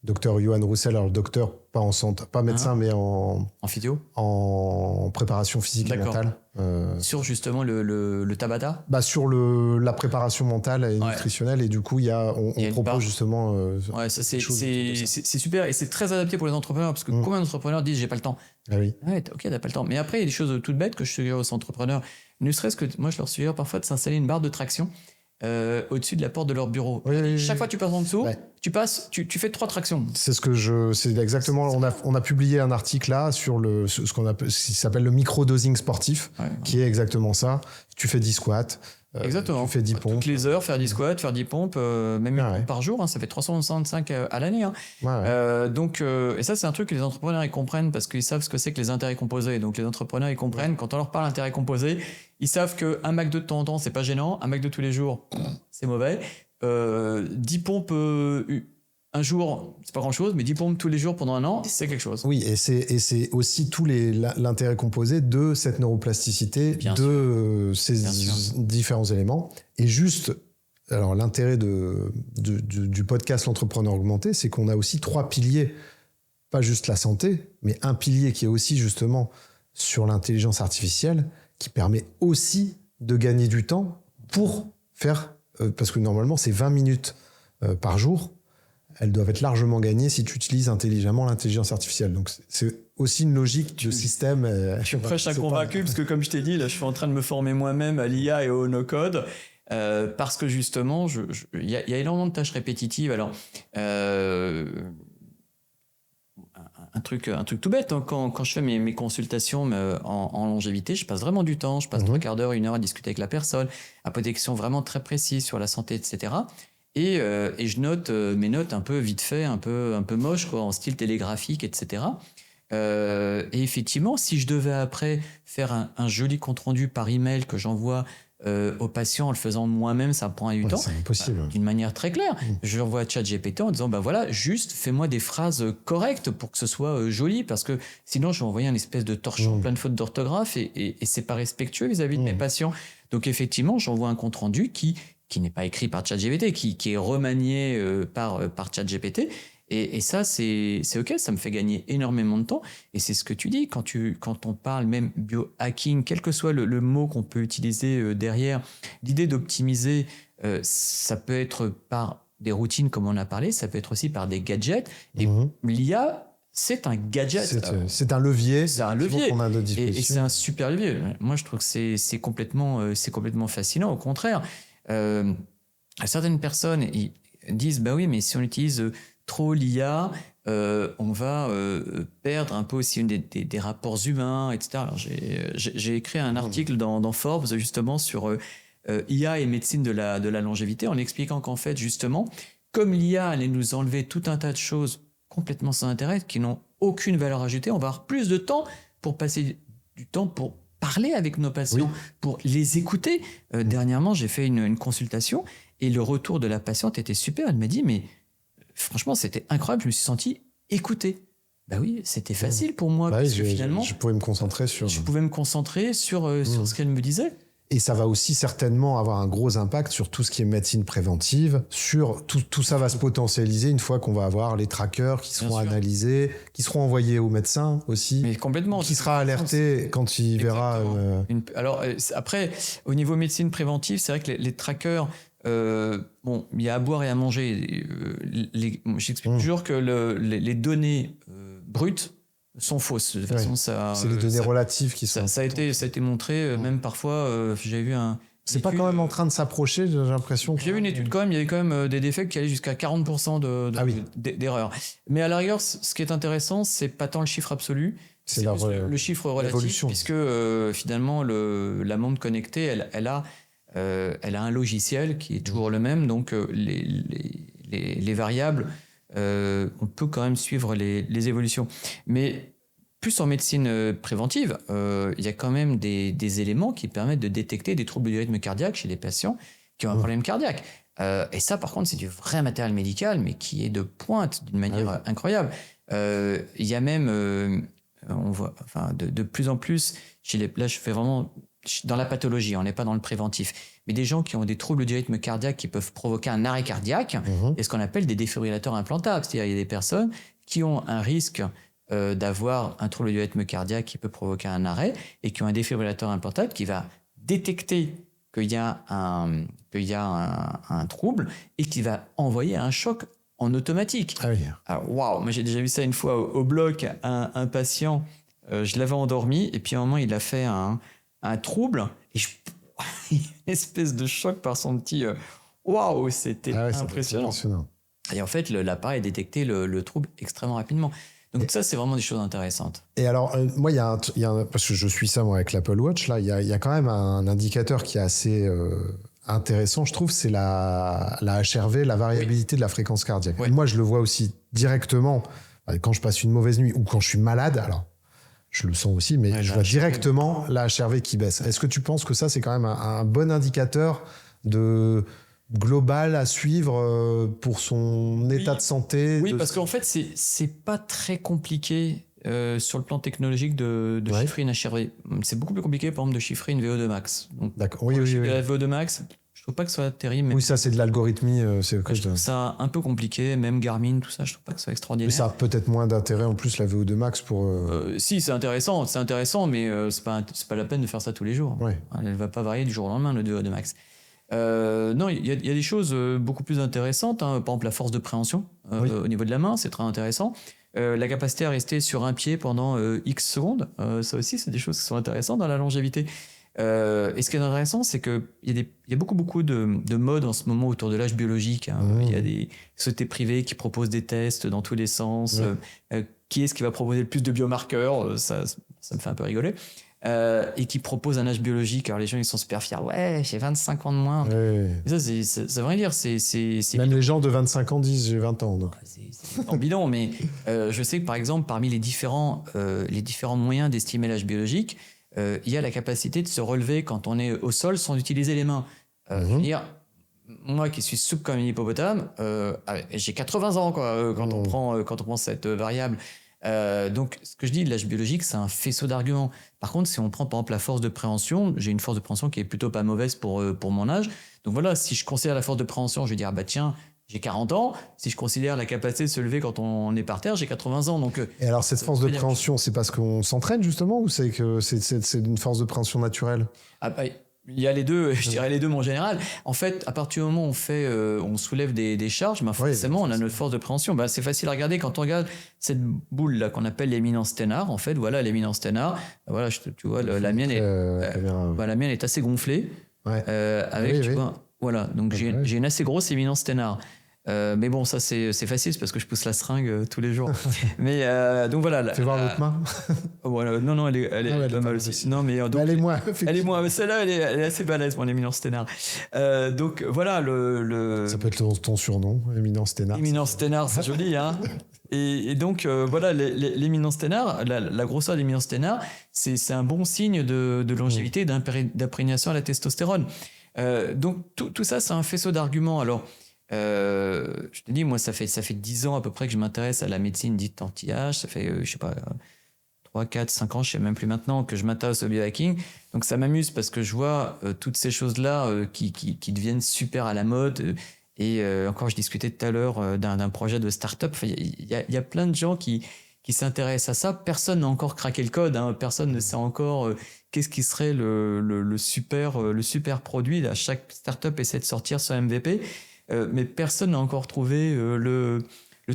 docteur Johan Roussel, alors docteur pas en santé, pas médecin, mais en physio, en préparation physique et mentale. Sur justement le Tabata, sur la préparation mentale et nutritionnelle, et du coup on propose justement ça c'est super, et c'est très adapté pour les entrepreneurs, parce que combien d'entrepreneurs disent j'ai pas le temps. Ok, t'as pas le temps, mais après il y a des choses toutes bêtes que je suggère aux entrepreneurs, ne serait-ce que moi je leur suggère parfois de s'installer une barre de traction au-dessus de la porte de leur bureau. Chaque fois que tu passes en dessous, tu fais 3 tractions. C'est exactement. On a publié un article là sur ce qui s'appelle le microdosing sportif, qui est exactement ça. Tu fais 10 squats. Exactement. Tu fais 10 pompes. Toutes les heures, faire 10 squats, faire 10 pompes, même une pompe par jour, ça fait 365 à l'année. Donc, et ça, c'est un truc que les entrepreneurs ils comprennent, parce qu'ils savent ce que c'est que les intérêts composés. Donc, les entrepreneurs ils comprennent, quand on leur parle d'intérêts composés, ils savent qu'un McDo de temps en temps, c'est pas gênant. Un McDo tous les jours, c'est mauvais. 10 pompes un jour, c'est pas grand-chose, mais 10 pompes tous les jours pendant un an, c'est quelque chose. Oui, et c'est aussi l'intérêt composé de cette neuroplasticité, ces différents éléments. Et juste, alors l'intérêt du podcast L'Entrepreneur Augmenté, c'est qu'on a aussi 3 piliers, pas juste la santé, mais un pilier qui est aussi justement sur l'intelligence artificielle, qui permet aussi de gagner du temps pour faire, parce que normalement c'est 20 minutes par jour, elles doivent être largement gagnées si tu utilises intelligemment l'intelligence artificielle. Donc c'est aussi une logique de système. Je suis prêche à convaincu, parce que comme je t'ai dit, là je suis en train de me former moi-même à l'IA et au no-code, parce que justement, il y a énormément de tâches répétitives. Alors, un truc tout bête, quand je fais mes consultations en longévité, je passe vraiment du temps, je passe 3 quarts d'heure, 1 heure à discuter avec la personne, à poser des questions vraiment très précises sur la santé, etc. Et je note mes notes un peu vite fait, un peu moches, en style télégraphique, etc. Et effectivement, si je devais après faire un joli compte-rendu par email que j'envoie aux patients en le faisant moi-même, ça prend du temps. C'est impossible. D'une manière très claire. Je renvoie à ChatGPT en disant, voilà, juste fais-moi des phrases correctes pour que ce soit joli, parce que sinon je vais envoyer un espèce de torchon plein de fautes d'orthographe et c'est pas respectueux vis-à-vis de mes patients. Donc effectivement, j'envoie un compte-rendu qui n'est pas écrit par ChatGPT, qui est remanié par ChatGPT. Et ça, c'est OK, ça me fait gagner énormément de temps. Et c'est ce que tu dis, quand on parle même biohacking, quel que soit le mot qu'on peut utiliser derrière, l'idée d'optimiser, ça peut être par des routines comme on a parlé, ça peut être aussi par des gadgets. Et l'IA, c'est un gadget. C'est un levier. C'est un levier. Qu'on a de disposition. Et c'est un super levier. Moi, je trouve que c'est complètement fascinant. Au contraire, certaines personnes ils disent, oui, mais si on utilise trop l'IA, on va perdre un peu aussi des rapports humains, etc. Alors, j'ai écrit un article dans Forbes justement sur IA et médecine de la longévité, en expliquant qu'en fait, justement, comme l'IA allait nous enlever tout un tas de choses complètement sans intérêt, qui n'ont aucune valeur ajoutée, on va avoir plus de temps pour passer du temps pour parler avec nos patients, pour les écouter. Dernièrement, j'ai fait une consultation et le retour de la patiente était super. Elle m'a dit, mais franchement, c'était incroyable, je me suis senti écouté. Oui, c'était facile pour moi, parce que finalement... Je pouvais me concentrer sur... Je pouvais me concentrer sur ce qu'elle me disait. Et ça va aussi certainement avoir un gros impact sur tout ce qui est médecine préventive. Sur tout ça va se potentialiser une fois qu'on va avoir les trackers qui seront analysés, qui seront envoyés au médecin aussi. Mais complètement. Qui sera alerté quand il verra... Alors après, au niveau médecine préventive, c'est vrai que les trackers... il y a à boire et à manger. J'explique toujours que les données brutes sont fausses. De toute façon, c'est les données relatives qui sont... Ça a été montré, même parfois, j'ai vu un... C'est pas quand même en train de s'approcher, j'ai l'impression. J'ai vu une étude quand même, il y avait quand même des défects qui allaient jusqu'à 40% d'erreurs. Mais à la rigueur, ce qui est intéressant, c'est pas tant le chiffre absolu, c'est le chiffre relatif, puisque finalement, la montre connectée, elle a un logiciel qui est toujours le même, donc les variables, on peut quand même suivre les évolutions. Mais plus en médecine préventive, il y a quand même des éléments qui permettent de détecter des troubles du rythme cardiaque chez les patients qui ont un problème cardiaque. Et ça, par contre, c'est du vrai matériel médical, mais qui est de pointe d'une manière incroyable. Il y a même, on voit, enfin, de plus en plus, là, je fais vraiment dans la pathologie, on n'est pas dans le préventif, mais des gens qui ont des troubles du rythme cardiaque qui peuvent provoquer un arrêt cardiaque, et ce qu'on appelle des défibrillateurs implantables. C'est-à-dire, il y a des personnes qui ont un risque d'avoir un trouble du rythme cardiaque qui peut provoquer un arrêt et qui ont un défibrillateur implantable qui va détecter qu'il y a un trouble et qui va envoyer un choc en automatique. Ah oui. Alors, waouh, moi j'ai déjà vu ça une fois au bloc, un patient, je l'avais endormi et puis à un moment il a fait un trouble et une espèce de choc par son petit waouh, c'était impressionnant. Et en fait l'appareil a détecté le trouble extrêmement rapidement. Donc ça, c'est vraiment des choses intéressantes. Et alors, moi, parce que je suis ça moi avec l'Apple Watch, là, il y a quand même un indicateur qui est assez intéressant, je trouve, c'est la HRV, la variabilité de la fréquence cardiaque. Oui. Moi, je le vois aussi directement quand je passe une mauvaise nuit ou quand je suis malade. Alors, je le sens aussi, mais je vois directement la HRV qui baisse. Est-ce que tu penses que ça, c'est quand même un bon indicateur global à suivre pour son état de santé? Oui, parce qu'en fait, c'est pas très compliqué sur le plan technologique de chiffrer une HRV. C'est beaucoup plus compliqué, par exemple, de chiffrer une VO2 max. Donc, d'accord. Oui. La VO2 max, je trouve pas que ce soit terrible. Oui, ça, c'est de l'algorithmie. Je trouve ça un peu compliqué, même Garmin, tout ça, je trouve pas que ce soit extraordinaire. Mais ça a peut-être moins d'intérêt en plus, la VO2 max pour... Si, c'est intéressant, mais c'est pas la peine de faire ça tous les jours. Ouais. Elle va pas varier du jour au lendemain, le VO2 max. Non, il y a des choses beaucoup plus intéressantes, hein. Par exemple la force de préhension au niveau de la main, c'est très intéressant. La capacité à rester sur un pied pendant X secondes, ça aussi c'est des choses qui sont intéressantes dans la longévité. Et ce qui est intéressant, c'est qu'il y a beaucoup de modes en ce moment autour de l'âge biologique, hein. Il y a des sociétés privées qui proposent des tests dans tous les sens. Qui est-ce qui va proposer le plus de biomarqueurs, ça me fait un peu rigoler. Et qui propose un âge biologique. Alors les gens ils sont super fiers. Ouais, j'ai 25 ans de moins. Et ça veut rien dire. C'est même bidon. Les gens de 25 ans disent j'ai 20 ans. Donc. C'est bidon, mais je sais que par exemple, parmi les différents moyens d'estimer l'âge biologique, il y a la capacité de se relever quand on est au sol sans utiliser les mains. Je veux dire, moi qui suis souple comme un hippopotame, j'ai 80 ans quoi, quand on prend cette variable. Donc, ce que je dis, l'âge biologique, c'est un faisceau d'arguments. Par contre, si on prend par exemple la force de préhension, j'ai une force de préhension qui est plutôt pas mauvaise pour mon âge. Donc voilà, si je considère la force de préhension, je vais dire, bah tiens, j'ai 40 ans. Si je considère la capacité de se lever quand on est par terre, j'ai 80 ans. Donc, et alors, cette force de préhension, c'est parce qu'on s'entraîne justement ou c'est que c'est une force de préhension naturelle? Il y a les deux, je dirais les deux, mais en général. En fait, à partir du moment où on soulève des charges, bah forcément, on a notre force de préhension. Bah, c'est facile à regarder quand on regarde cette boule-là qu'on appelle l'éminence thénare. En fait, voilà l'éminence thénare. Bah, voilà, tu vois, la mienne est assez gonflée. Ouais. Tu vois, voilà, donc j'ai une assez grosse éminence thénare. Mais bon, ça c'est facile, c'est parce que je pousse la seringue tous les jours. Mais donc voilà. Fais voir l'autre main. Voilà, non, elle est pas mal aussi. Non, mais donc, elle est moins. Mais celle-là, elle est assez balèze, mon éminence thénare. Donc voilà Ça peut être ton surnom, éminence thénare. Éminence thénare, c'est joli, hein. Et donc voilà, l'éminence thénare, la grosseur de l'éminence thénare, c'est un bon signe de longévité, d'imprégnation à la testostérone. Donc tout ça, c'est un faisceau d'arguments. Alors je te dis, moi, ça fait 10 ans à peu près que je m'intéresse à la médecine dite anti-âge. Ça fait, je sais pas, 3, 4, 5 ans, je sais même plus maintenant, que je m'intéresse au biohacking. Donc ça m'amuse parce que je vois toutes ces choses-là qui deviennent super à la mode. Et encore, je discutais tout à l'heure d'un projet de start-up. Enfin, il y a plein de gens qui s'intéressent à ça. Personne n'a encore craqué le code, hein. Personne ne sait encore qu'est-ce qui serait le super produit. Là, chaque start-up essaie de sortir son MVP. Mais personne n'a encore trouvé le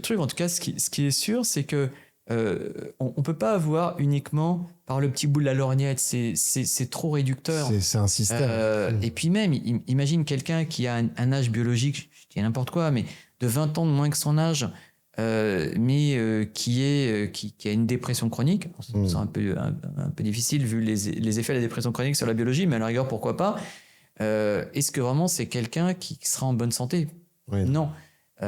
truc. En tout cas, ce qui est sûr, c'est que on ne peut pas avoir uniquement par le petit bout de la lorgnette, c'est trop réducteur. C'est un système. Et puis même, imagine quelqu'un qui a un âge biologique, je dis n'importe quoi, mais de 20 ans de moins que son âge, mais qui a une dépression chronique. C'est un peu difficile vu les effets de la dépression chronique sur la biologie, mais à la rigueur, pourquoi pas. Est-ce que vraiment c'est quelqu'un qui sera en bonne santé ? Oui. Non.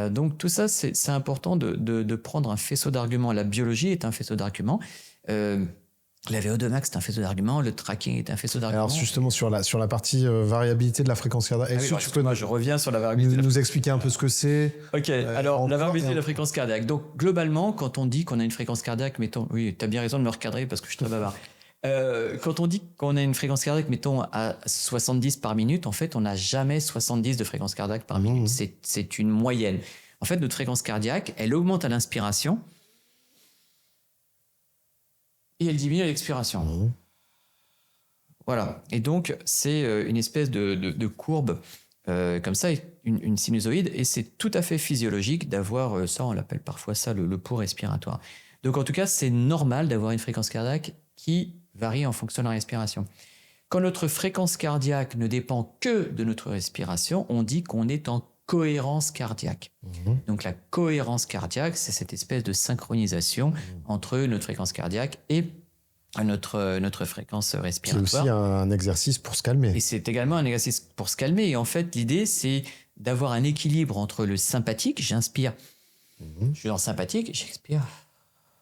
Donc tout ça, c'est important de prendre un faisceau d'arguments. La biologie est un faisceau d'arguments. La VO2 max est un faisceau d'arguments. Le tracking est un faisceau d'arguments. Alors justement, sur la partie variabilité de la fréquence cardiaque, est-ce que tu peux je reviens sur la variabilité nous expliquer un peu ce que c'est? Ok, alors la variabilité de la fréquence cardiaque. Donc globalement, quand on dit qu'on a une fréquence cardiaque, mettons, oui, tu as bien raison de me recadrer parce que je suis très bavard. Quand on dit qu'on a une fréquence cardiaque, mettons, à 70 par minute, en fait, on n'a jamais 70 de fréquence cardiaque par minute. C'est une moyenne. En fait, notre fréquence cardiaque, elle augmente à l'inspiration et elle diminue à l'expiration. Voilà. Et donc, c'est une espèce de courbe comme ça, une sinusoïde, et c'est tout à fait physiologique d'avoir ça, on l'appelle parfois ça le pouls respiratoire. Donc, en tout cas, c'est normal d'avoir une fréquence cardiaque qui varie en fonction de la respiration. Quand notre fréquence cardiaque ne dépend que de notre respiration, on dit qu'on est en cohérence cardiaque. Donc la cohérence cardiaque, c'est cette espèce de synchronisation entre notre fréquence cardiaque et notre fréquence respiratoire. C'est aussi un exercice pour se calmer. Et c'est également un exercice pour se calmer. Et en fait, l'idée, c'est d'avoir un équilibre entre le sympathique, j'inspire, je suis dans le sympathique, j'expire,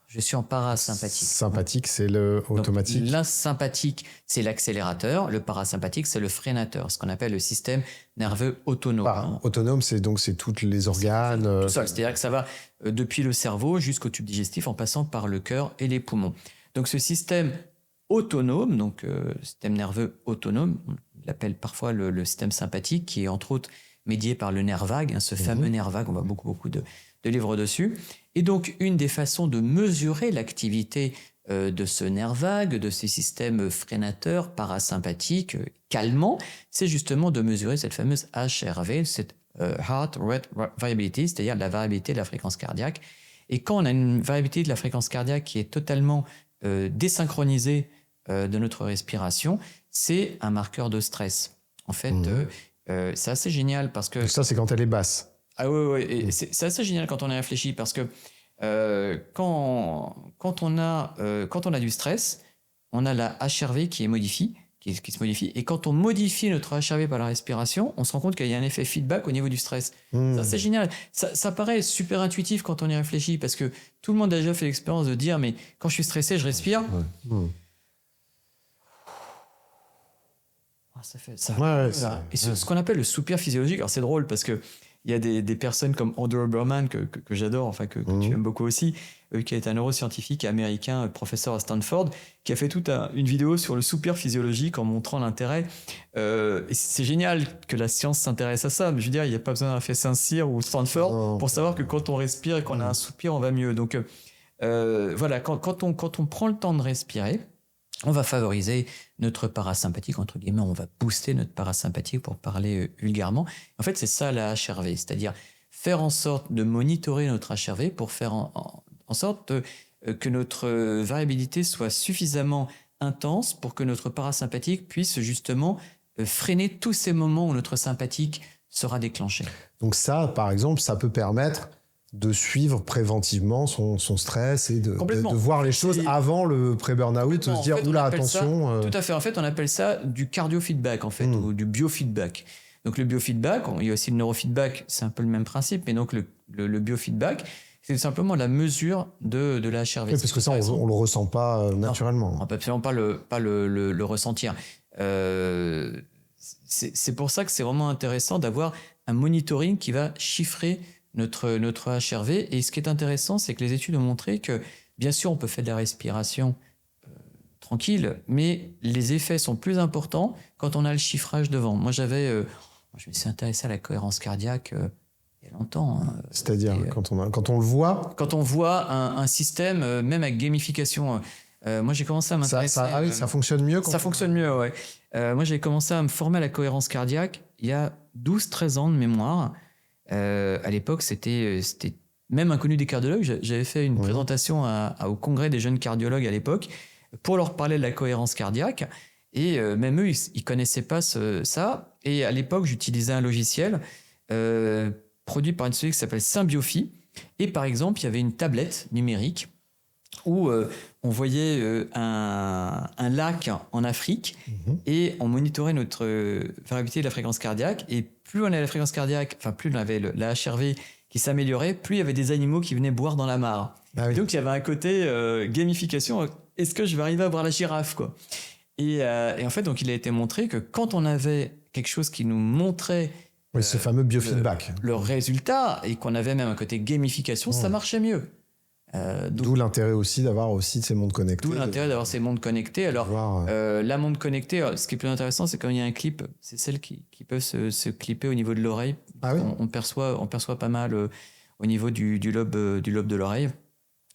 je suis en parasympathique. Sympathique, c'est le automatique. Donc, l'insympathique, c'est l'accélérateur. Le parasympathique, c'est le freinateur, ce qu'on appelle le système nerveux autonome. Autonome, c'est tous les organes. Tout ça, c'est-à-dire que ça va depuis le cerveau jusqu'au tube digestif en passant par le cœur et les poumons. Donc ce système autonome, donc système nerveux autonome, on l'appelle parfois le système sympathique, qui est entre autres médié par le nerf vague, ce fameux nerf vague, on voit beaucoup de livres dessus. Et donc, une des façons de mesurer l'activité de ce nerf vague, de ces systèmes freinateurs, parasympathiques, calmants, c'est justement de mesurer cette fameuse HRV, cette Heart Rate Variability, c'est-à-dire la variabilité de la fréquence cardiaque. Et quand on a une variabilité de la fréquence cardiaque qui est totalement désynchronisée de notre respiration, c'est un marqueur de stress. En fait, c'est assez génial parce que... Donc ça, c'est quand elle est basse. Ah oui, et c'est assez génial quand on y réfléchit parce que quand on a du stress, on a la HRV qui se modifie, et quand on modifie notre HRV par la respiration, on se rend compte qu'il y a un effet feedback au niveau du stress. Ça, c'est génial. Ça paraît super intuitif quand on y réfléchit parce que tout le monde a déjà fait l'expérience de dire mais quand je suis stressé, je respire. Ça fait ça. Et ce qu'on appelle le soupir physiologique, alors c'est drôle parce que il y a des personnes comme Andrew Huberman que j'adore, enfin que tu aimes beaucoup aussi, qui est un neuroscientifique américain, professeur à Stanford, qui a fait toute une vidéo sur le soupir physiologique en montrant l'intérêt. Et c'est génial que la science s'intéresse à ça. Mais je veux dire, il n'y a pas besoin d'un fait Saint-Cyr ou Stanford pour savoir que quand on respire et qu'on a un soupir, on va mieux. Donc voilà, quand on prend le temps de respirer, on va favoriser notre parasympathique, entre guillemets, on va booster notre parasympathique pour parler vulgairement. En fait, c'est ça la HRV, c'est-à-dire faire en sorte de monitorer notre HRV pour faire en sorte que notre variabilité soit suffisamment intense pour que notre parasympathique puisse justement freiner tous ces moments où notre sympathique sera déclenché. Donc ça, par exemple, ça peut permettre de suivre préventivement son stress et de voir les choses avant le pré-burnout, de se dire oula, attention. Tout à fait. En fait, on appelle ça du cardio-feedback, en fait, ou du biofeedback. Donc le biofeedback, il y a aussi le neurofeedback, c'est un peu le même principe, mais donc le biofeedback, c'est simplement la mesure de la HRV. Oui, parce que ça, on le ressent pas naturellement. Non, on ne peut absolument pas le ressentir. C'est pour ça que c'est vraiment intéressant d'avoir un monitoring qui va chiffrer notre HRV. Et ce qui est intéressant, c'est que les études ont montré que, bien sûr, on peut faire de la respiration tranquille, mais les effets sont plus importants quand on a le chiffrage devant. Moi, je me suis intéressé à la cohérence cardiaque il y a longtemps. C'est-à-dire, quand on le voit? Quand on voit un système, même avec gamification. Moi, j'ai commencé à m'intéresser... ça fonctionne mieux? Ça fonctionne mieux, ouais. Moi, j'ai commencé à me former à la cohérence cardiaque il y a 12-13 ans de mémoire. À l'époque, c'était même inconnu des cardiologues. J'avais fait une présentation au congrès des jeunes cardiologues à l'époque pour leur parler de la cohérence cardiaque. Et même eux, ils ne connaissaient pas ça. Et à l'époque, j'utilisais un logiciel produit par une société qui s'appelle Symbiofi. Et par exemple, il y avait une tablette numérique où on voyait un lac en Afrique et on monitorait notre variabilité de la fréquence cardiaque. Et plus on avait la fréquence cardiaque, enfin plus on avait la HRV qui s'améliorait, plus il y avait des animaux qui venaient boire dans la mare. Ah oui. Donc il y avait un côté gamification. Est-ce que je vais arriver à voir la girafe, quoi? Et en fait, donc il a été montré que quand on avait quelque chose qui nous montrait ce fameux biofeedback, le résultat, et qu'on avait même un côté gamification, ça marchait mieux. D'où l'intérêt aussi d'avoir aussi ces mondes connectés. D'où l'intérêt d'avoir ces mondes connectés. Alors, la montre connectée, ce qui est plus intéressant, c'est quand il y a un clip, c'est celles qui peuvent se clipper au niveau de l'oreille. Ah oui. On perçoit pas mal au niveau du lobe de l'oreille.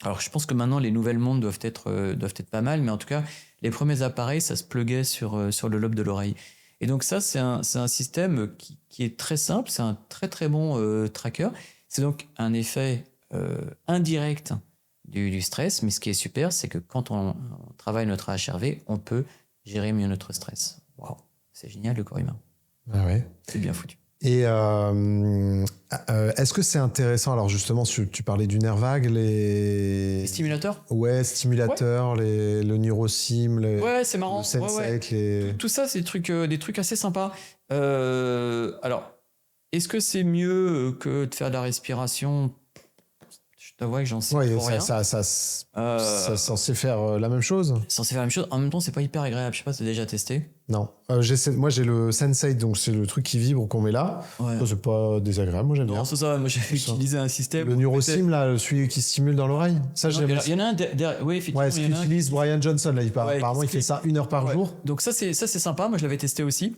Alors, je pense que maintenant, les nouvelles montres doivent être pas mal, mais en tout cas, les premiers appareils, ça se pluguait sur le lobe de l'oreille. Et donc ça, c'est un système qui est très simple, c'est un très très bon tracker. C'est donc un effet indirect du stress, mais ce qui est super, c'est que quand on travaille notre HRV, on peut gérer mieux notre stress. Waouh, c'est génial le corps humain. Ah ouais. C'est bien foutu. Et est-ce que c'est intéressant, alors justement, tu parlais du nerf vague, les stimulateurs? Ouais, stimulateurs, ouais. Le NeuroSim, ouais, c'est marrant. Le Sensei, ouais. Tout ça, c'est des trucs assez sympas. Alors, est-ce que c'est mieux que de faire de la respiration? Je t'avoue que j'en sais pas rien. Ça censé faire la même chose. Censé faire la même chose. En même temps, c'est pas hyper agréable. Je sais pas si tu as déjà testé. Non. Moi, j'ai le Sensei, donc c'est le truc qui vibre qu'on met là. Ouais. Ça, c'est pas désagréable. Moi, j'aime bien. Non, c'est ça. Moi, j'ai utilisé un système. Le NeuroSim, là, celui qui stimule dans l'oreille. Ça, j'aime bien. Il y en a un derrière. Oui, effectivement. Ouais, ce qu'utilise Brian Johnson, là. Apparemment, il fait ça 1 heure par jour. Donc, ça, c'est sympa. Moi, je l'avais testé aussi.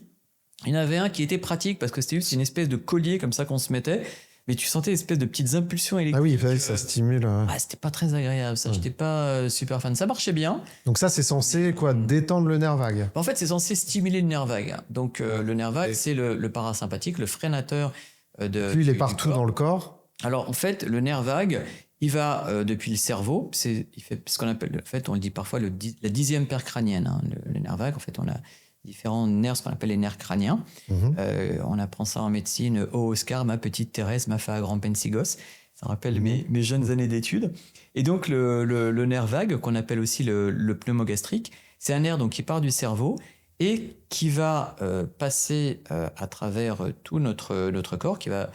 Il y en avait un qui était pratique parce que c'était juste une espèce de collier comme ça qu'on se mettait. Mais tu sentais une espèce de petites impulsions électriques. Ah oui, il fallait que ça stimule. C'était pas très agréable, ça. J'étais pas super fan. Ça marchait bien. Donc ça, c'est censé détendre le nerf vague. En fait, c'est censé stimuler le nerf vague. Donc le nerf vague, c'est le parasympathique, le freinateur de. Lui, il est partout dans le corps. Alors en fait, le nerf vague, il va depuis le cerveau. Il fait ce qu'on appelle, en fait, on le dit parfois la 10e paire crânienne. Hein, le nerf vague, en fait, on a différents nerfs, ce qu'on appelle les nerfs crâniens. On apprend ça en médecine. Oh Oscar, ma petite Thérèse m'a fait un grand pensigos. Ça rappelle mes jeunes années d'études. Et donc le nerf vague, qu'on appelle aussi le pneumogastrique, c'est un nerf donc, qui part du cerveau et qui va passer à travers tout notre corps, qui va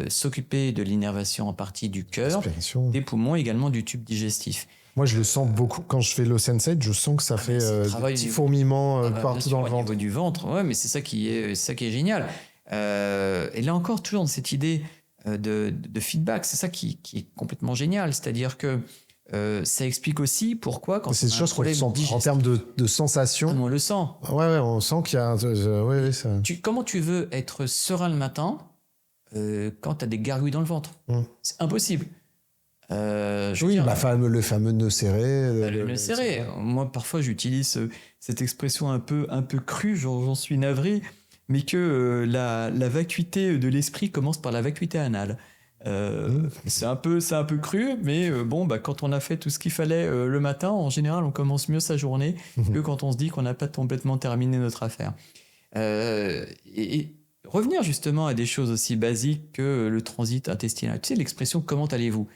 s'occuper de l'innervation en partie du cœur, des poumons, également du tube digestif. Moi, je le sens beaucoup. Quand je fais le Sensei, je sens que ça fait des petits fourmillements partout dans le ventre. Au niveau du ventre, ouais, mais c'est ça qui est génial. Et là encore, toujours dans cette idée de feedback, c'est ça qui est complètement génial. C'est-à-dire que ça explique aussi pourquoi quand c'est des choses qu'on sent en termes de sensations. On le sent. Ouais, on sent qu'il y a ça. Comment tu veux être serein le matin quand tu as des gargouilles dans le ventre? C'est impossible. Le fameux nœud serré. Le nœud serré. Moi, parfois, j'utilise cette expression un peu crue, j'en suis navré, mais que la vacuité de l'esprit commence par la vacuité anale. C'est un peu cru, mais quand on a fait tout ce qu'il fallait le matin, en général, on commence mieux sa journée que quand on se dit qu'on n'a pas complètement terminé notre affaire. Et revenir justement à des choses aussi basiques que le transit intestinal. Tu sais, l'expression « comment allez-vous »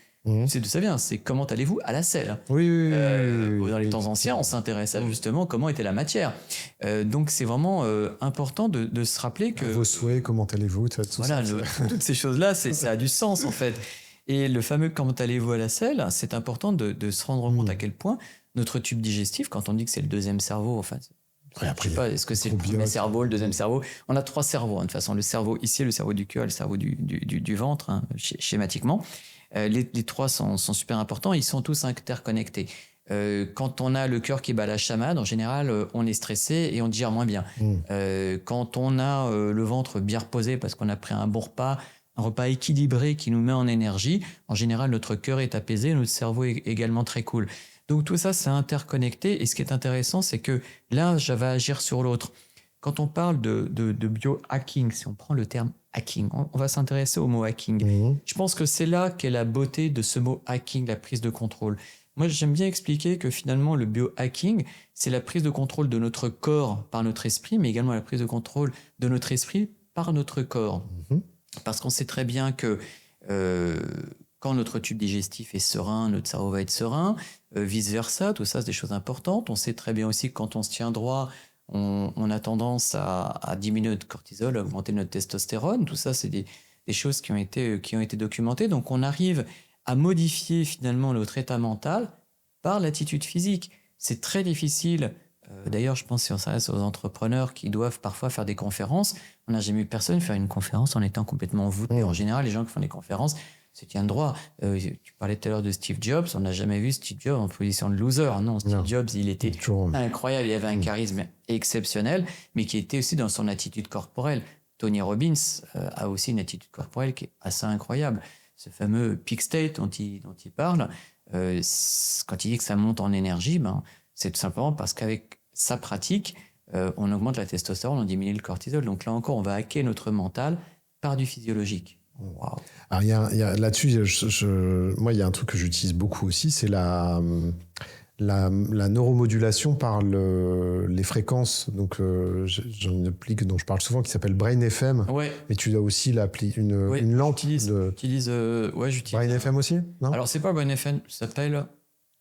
c'est d'où ça vient, c'est comment allez-vous à la selle. Oui. Dans les temps anciens, on s'intéresse à justement comment était la matière. Donc c'est vraiment important de se rappeler que... Vos souhaits, comment allez-vous, toutes ces choses-là, ça a du sens en fait. Et le fameux comment allez-vous à la selle, c'est important de se rendre compte à quel point notre tube digestif, quand on dit que c'est le deuxième cerveau, enfin... je ne sais pas, est-ce que c'est le premier cerveau, le deuxième cerveau? On a 3 cerveaux, de toute façon. Le cerveau ici, le cerveau du cœur, le cerveau du ventre, hein, schématiquement. Les 3 sont super importants, ils sont tous interconnectés. Quand on a le cœur qui bat la chamade, en général, on est stressé et on digère moins bien. Quand on a le ventre bien reposé parce qu'on a pris un bon repas, un repas équilibré qui nous met en énergie, en général, notre cœur est apaisé, notre cerveau est également très cool. Donc tout ça, c'est interconnecté et ce qui est intéressant, c'est que l'un va agir sur l'autre. quand on parle de biohacking, si on prend le terme hacking, on va s'intéresser au mot hacking. Je pense que c'est là qu'est la beauté de ce mot hacking, la prise de contrôle. Moi, j'aime bien expliquer que finalement, le biohacking, c'est la prise de contrôle de notre corps par notre esprit, mais également la prise de contrôle de notre esprit par notre corps. Parce qu'on sait très bien que quand notre tube digestif est serein, notre cerveau va être serein, vice-versa, tout ça, c'est des choses importantes. On sait très bien aussi que quand on se tient droit, on a tendance à diminuer notre cortisol, à augmenter notre testostérone. Tout ça, c'est des choses qui ont été documentées. Donc, on arrive à modifier finalement notre état mental par l'attitude physique. C'est très difficile. D'ailleurs, je pense si on s'adresse aux entrepreneurs qui doivent parfois faire des conférences, on n'a jamais vu personne faire une conférence en étant complètement voûté. En général, les gens qui font des conférences se tiennent droit. Tu parlais tout à l'heure de Steve Jobs. On n'a jamais vu Steve Jobs en position de loser. Non, Steve Jobs, il était incroyable. Il avait un charisme exceptionnel, mais qui était aussi dans son attitude corporelle. Tony Robbins a aussi une attitude corporelle qui est assez incroyable. Ce fameux peak state dont il parle, quand il dit que ça monte en énergie, c'est tout simplement parce qu'avec sa pratique, on augmente la testostérone, on diminue le cortisol. Donc là encore, on va hacker notre mental par du physiologique. Wow. Alors, là-dessus, moi, il y a un truc que j'utilise beaucoup aussi, c'est la neuromodulation par les fréquences. Donc, j'ai une appli dont je parle souvent qui s'appelle Brain FM. Ouais. Mais tu as aussi une lampe. J'utilise. Brain FM aussi, non? Alors, c'est pas Brain FM, ça s'appelle...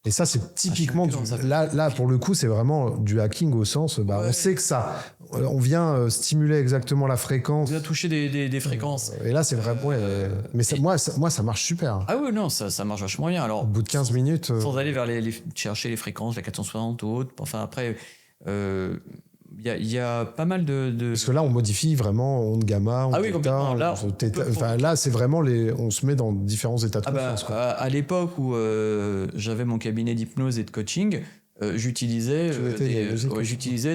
Et ça, c'est typiquement... Là, pour le coup, c'est vraiment du hacking au sens... On sait que ça... On vient stimuler exactement la fréquence. On vient toucher des fréquences. Et là, c'est vraiment... mais moi, ça marche super. Ah oui, non, ça marche vachement bien. Alors, au bout de 15 minutes... Sans aller vers chercher les fréquences, la 460 ou autre. Enfin, après... Il y a pas mal de... Parce que là, on modifie vraiment onde gamma, onde complètement. Là, c'est vraiment on se met dans différents états de conscience. À l'époque où j'avais mon cabinet d'hypnose et de coaching, j'utilisais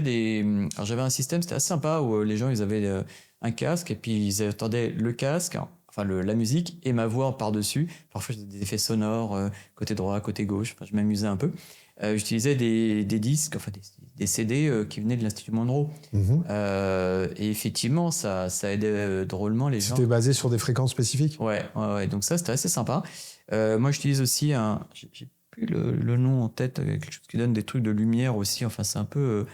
des... Alors, j'avais un système, c'était assez sympa, où les gens, ils avaient un casque, et puis ils attendaient le casque, enfin la musique, et ma voix par-dessus. Parfois, j'ai des effets sonores, côté droit, côté gauche. Enfin, je m'amusais un peu. J'utilisais des disques, enfin des CD qui venaient de l'Institut Monroe. Et effectivement, ça aidait drôlement les gens. C'était basé sur des fréquences spécifiques? Ouais. Donc ça, c'était assez sympa. Moi, j'utilise aussi j'ai plus le nom en tête, quelque chose qui donne des trucs de lumière aussi. Enfin, c'est un peu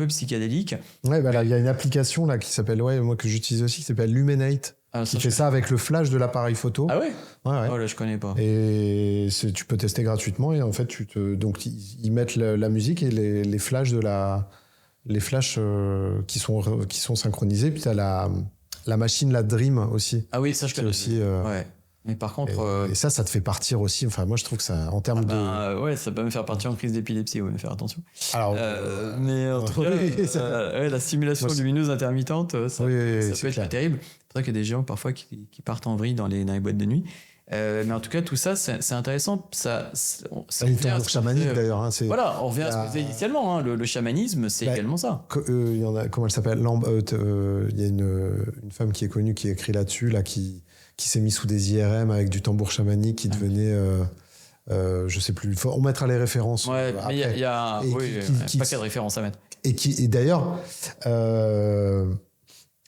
psychédélique. Ouais, il y a une application là qui s'appelle, moi que j'utilise aussi, qui s'appelle Luminate. Qui fait ça avec le flash de l'appareil photo. Ah ouais? Ouais. Oh là, je connais pas. Et tu peux tester gratuitement, et en fait, donc ils mettent la musique et les flashs qui sont synchronisés. Puis t'as la machine, la Dream aussi. Ah oui, ça je connais aussi. Ouais. Mais par contre... Et ça te fait partir aussi. Enfin, moi, je trouve que ça, en termes de... ouais, ça peut me faire partir en crise d'épilepsie, ouais, faire attention. Alors, mais en tout cas, la stimulation lumineuse intermittente, ça peut être terrible. C'est vrai qu'il y a des gens parfois qui partent en vrille dans les boîtes de nuit. Mais en tout cas, tout ça, c'est intéressant. Ça une forme chamanique d'ailleurs. Voilà, on revient à ce que je disais initialement. Le chamanisme, c'est également ça. Il y en a, comment elle s'appelle? Il y a une femme qui est connue qui écrit là-dessus, là, qui s'est mis sous des IRM avec du tambour chamanique qui devenait... je sais plus. On mettra les références. Ouais, mais il y a un paquet de références à mettre. Et d'ailleurs...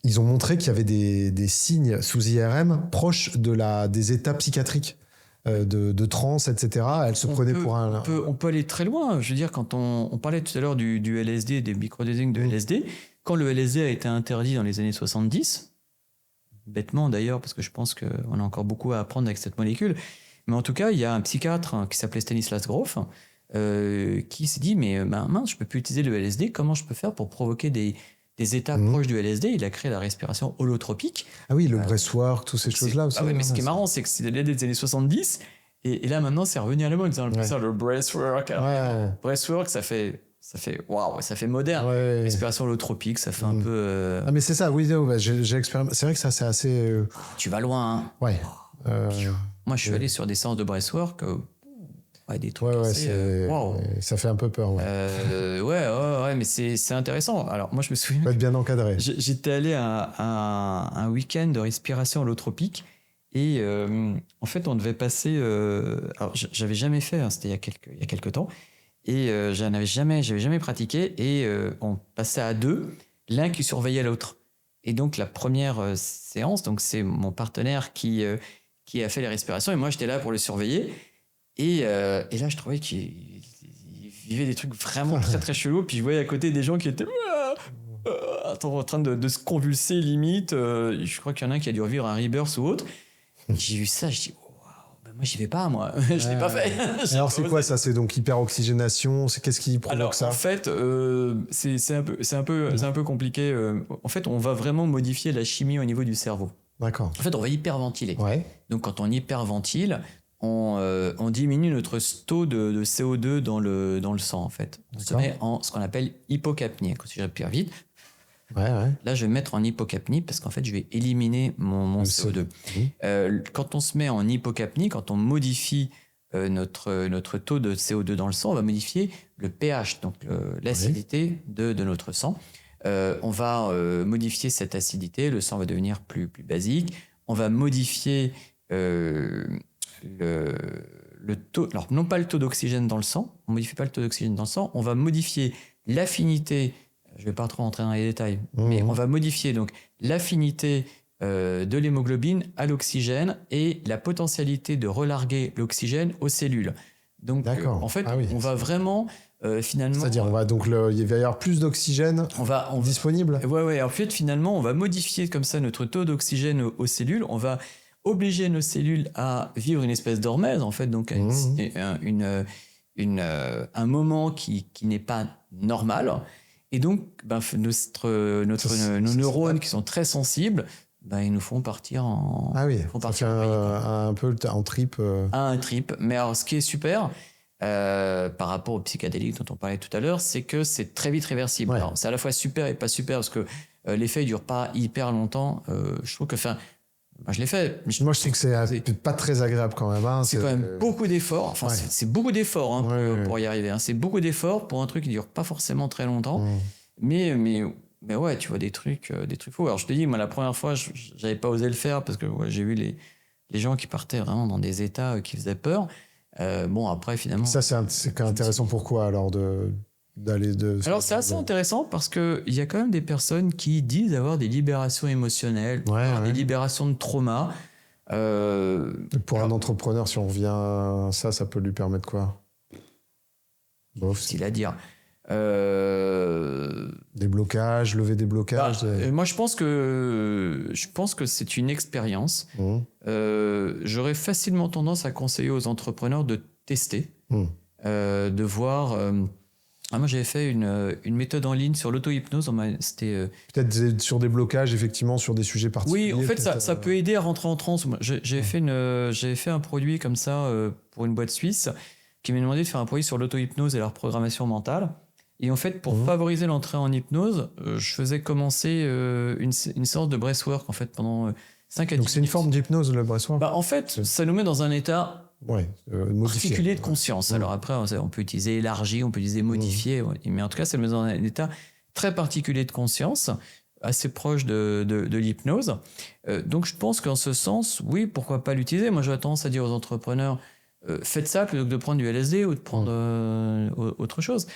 ils ont montré qu'il y avait des signes sous IRM proches des états psychiatriques, de transe, etc. Elle se prenait pour un... On peut aller très loin. Je veux dire, quand on parlait tout à l'heure du LSD, des microdosings de LSD, quand le LSD a été interdit dans les années 70, bêtement d'ailleurs, parce que je pense qu'on a encore beaucoup à apprendre avec cette molécule, mais en tout cas, il y a un psychiatre qui s'appelait Stanislas Grof, qui s'est dit, mais mince, je peux plus utiliser le LSD, comment je peux faire pour provoquer des états proches du LSD? Il a créé la respiration holotropique. Ah oui, le breathwork, toutes ces choses-là aussi. Ah oui, mais ce qui est marrant, c'est que c'est des années 70, et là maintenant, c'est revenu à la mode, le breathwork. Ouais. Breathwork, ça fait waouh, ça fait moderne. Ouais. Respiration holotropique, ça fait un peu... Ah mais c'est ça, oui, j'ai expérimenté. C'est vrai que ça, c'est assez... Tu vas loin, hein. Ouais. Moi, je suis allé sur des séances de breathwork... des trucs wow. Ça fait un peu peur. Ouais, mais c'est intéressant. Alors, moi, je me souviens. Faut être bien encadré. J'étais allé à un week-end de respiration holotropique, et en fait, on devait passer. Alors, j'avais jamais fait, c'était il y a quelques temps, et j'avais jamais pratiqué, et on passait à deux, l'un qui surveillait l'autre. Et donc, la première séance, donc c'est mon partenaire qui a fait les respirations et moi, j'étais là pour le surveiller. Et là, je trouvais qu'il vivait des trucs vraiment très, très chelous. Puis je voyais à côté des gens qui étaient en train de se convulser limite. Je crois qu'il y en a un qui a dû revivre un rebirth ou autre. J'ai vu ça, je dis moi j'y vais pas, moi je l'ai pas fait. Alors c'est quoi ça? C'est donc hyperoxygénation, qu'est-ce qui provoque ça? En fait c'est un peu compliqué. En fait on va vraiment modifier la chimie au niveau du cerveau. D'accord. En fait on va hyperventiler. Ouais. Donc quand on hyperventile, on diminue notre taux de CO2 dans le sang en fait. On se met en ce qu'on appelle hypocapnie. Quand je respire vite, là, je vais me mettre en hypocapnie parce qu'en fait, je vais éliminer mon CO2. Quand on se met en hypocapnie, quand on modifie notre taux de CO2 dans le sang, on va modifier le pH, donc l'acidité de notre sang. On va modifier cette acidité, le sang va devenir plus basique. On va modifier le taux, alors non pas le taux d'oxygène dans le sang, on ne modifie pas le taux d'oxygène dans le sang, on va modifier l'affinité. Je ne vais pas trop rentrer dans les détails, mais on va modifier donc l'affinité de l'hémoglobine à l'oxygène et la potentialité de relarguer l'oxygène aux cellules. Donc, en fait, on va vraiment finalement... C'est-à-dire, il va y avoir plus d'oxygène disponible. En fait, finalement, on va modifier comme ça notre taux d'oxygène aux cellules. On va obliger nos cellules à vivre une espèce d'hormèse, en fait, donc un moment qui n'est pas normal. Et donc, nos neurones qui sont très sensibles, ils nous font partir en... un peu en trip. Un trip. Mais alors, ce qui est super, par rapport aux psychédéliques dont on parlait tout à l'heure, c'est que c'est très vite réversible. Alors, c'est à la fois super et pas super, parce que l'effet ne dure pas hyper longtemps. Je trouve que... je l'ai fait. Moi, je sais que c'est pas très agréable quand même. Hein. C'est quand même beaucoup d'efforts. C'est beaucoup d'efforts pour y arriver. Hein. C'est beaucoup d'efforts pour un truc qui ne dure pas forcément très longtemps. Mais ouais, tu vois des trucs faux. Alors, je te dis, moi, la première fois, je n'avais pas osé le faire parce que j'ai vu les gens qui partaient vraiment dans des états qui faisaient peur. Après, finalement... Ça, c'est intéressant. Pourquoi, alors, d'aller de... Alors, c'est assez intéressant parce qu'il y a quand même des personnes qui disent avoir des libérations émotionnelles, des libérations de trauma. Pour un entrepreneur, si on revient à ça peut lui permettre quoi? Difficile à dire. Des blocages, lever des blocages. Moi, je pense que c'est une expérience. J'aurais facilement tendance à conseiller aux entrepreneurs de tester, de voir... moi, j'avais fait une méthode en ligne sur l'auto-hypnose. C'était peut-être sur des blocages, effectivement, sur des sujets particuliers. Oui, en fait, ça peut aider à rentrer en transe. J'avais fait un produit comme ça pour une boîte suisse qui m'a demandé de faire un produit sur l'auto-hypnose et la reprogrammation mentale. Et en fait, pour favoriser l'entrée en hypnose, je faisais commencer une séance de breathwork en fait, pendant 5 à 10 minutes. Donc c'est une forme d'hypnose, le breathwork? En fait, ça nous met dans un état particulier de conscience. Alors après, on peut utiliser élargi, on peut utiliser modifié, mais en tout cas, ça nous met dans un état très particulier de conscience, assez proche de l'hypnose. Donc je pense qu'en ce sens, oui, pourquoi pas l'utiliser. Moi, j'aurais tendance à dire aux entrepreneurs, faites ça plutôt que de prendre du LSD ou de prendre autre chose.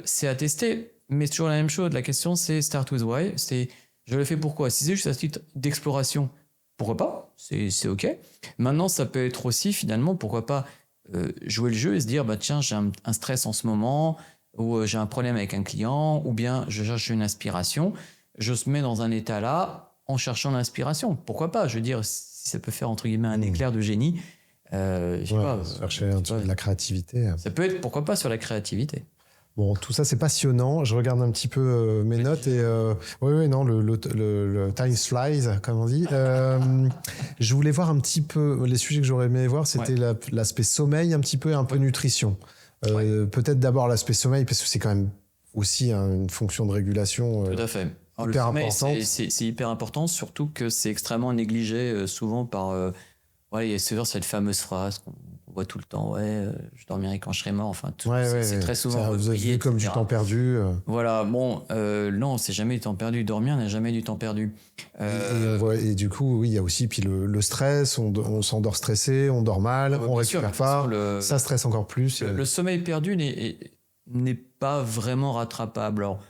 C'est à tester, mais c'est toujours la même chose. La question, c'est start with why. C'est je le fais pourquoi. Si c'est juste à titre d'exploration, pourquoi pas, c'est OK. Maintenant, ça peut être aussi, finalement, pourquoi pas jouer le jeu et se dire, tiens, j'ai un stress en ce moment, ou j'ai un problème avec un client, ou bien je cherche une inspiration. Je me mets dans un état là en cherchant l'inspiration. Pourquoi pas? Je veux dire, si ça peut faire, entre guillemets, un éclair de génie. Je sais pas. Chercher de la créativité. Ça peut être, pourquoi pas, sur la créativité. Bon, tout ça, c'est passionnant. Je regarde un petit peu mes notes et le time flies, comme on dit. Je voulais voir un petit peu les sujets que j'aurais aimé voir, c'était l'aspect sommeil un petit peu et un peu nutrition. Peut-être d'abord l'aspect sommeil parce que c'est quand même aussi une fonction de régulation. Tout à fait. Alors, hyper le sommeil, importante. C'est hyper important, surtout que c'est extrêmement négligé souvent par. Il y a souvent cette fameuse phrase qu'on voit tout le temps, je dormirai quand je serai mort. Enfin, c'est très souvent. Vous avez vu comme du temps perdu. Voilà, non, c'est jamais du temps perdu. Dormir n'a jamais du temps perdu. Et du coup, oui, il y a aussi puis le stress. On s'endort stressé, on dort mal, on récupère pas. Ça stresse encore plus. Le sommeil perdu n'est pas vraiment rattrapable. Alors,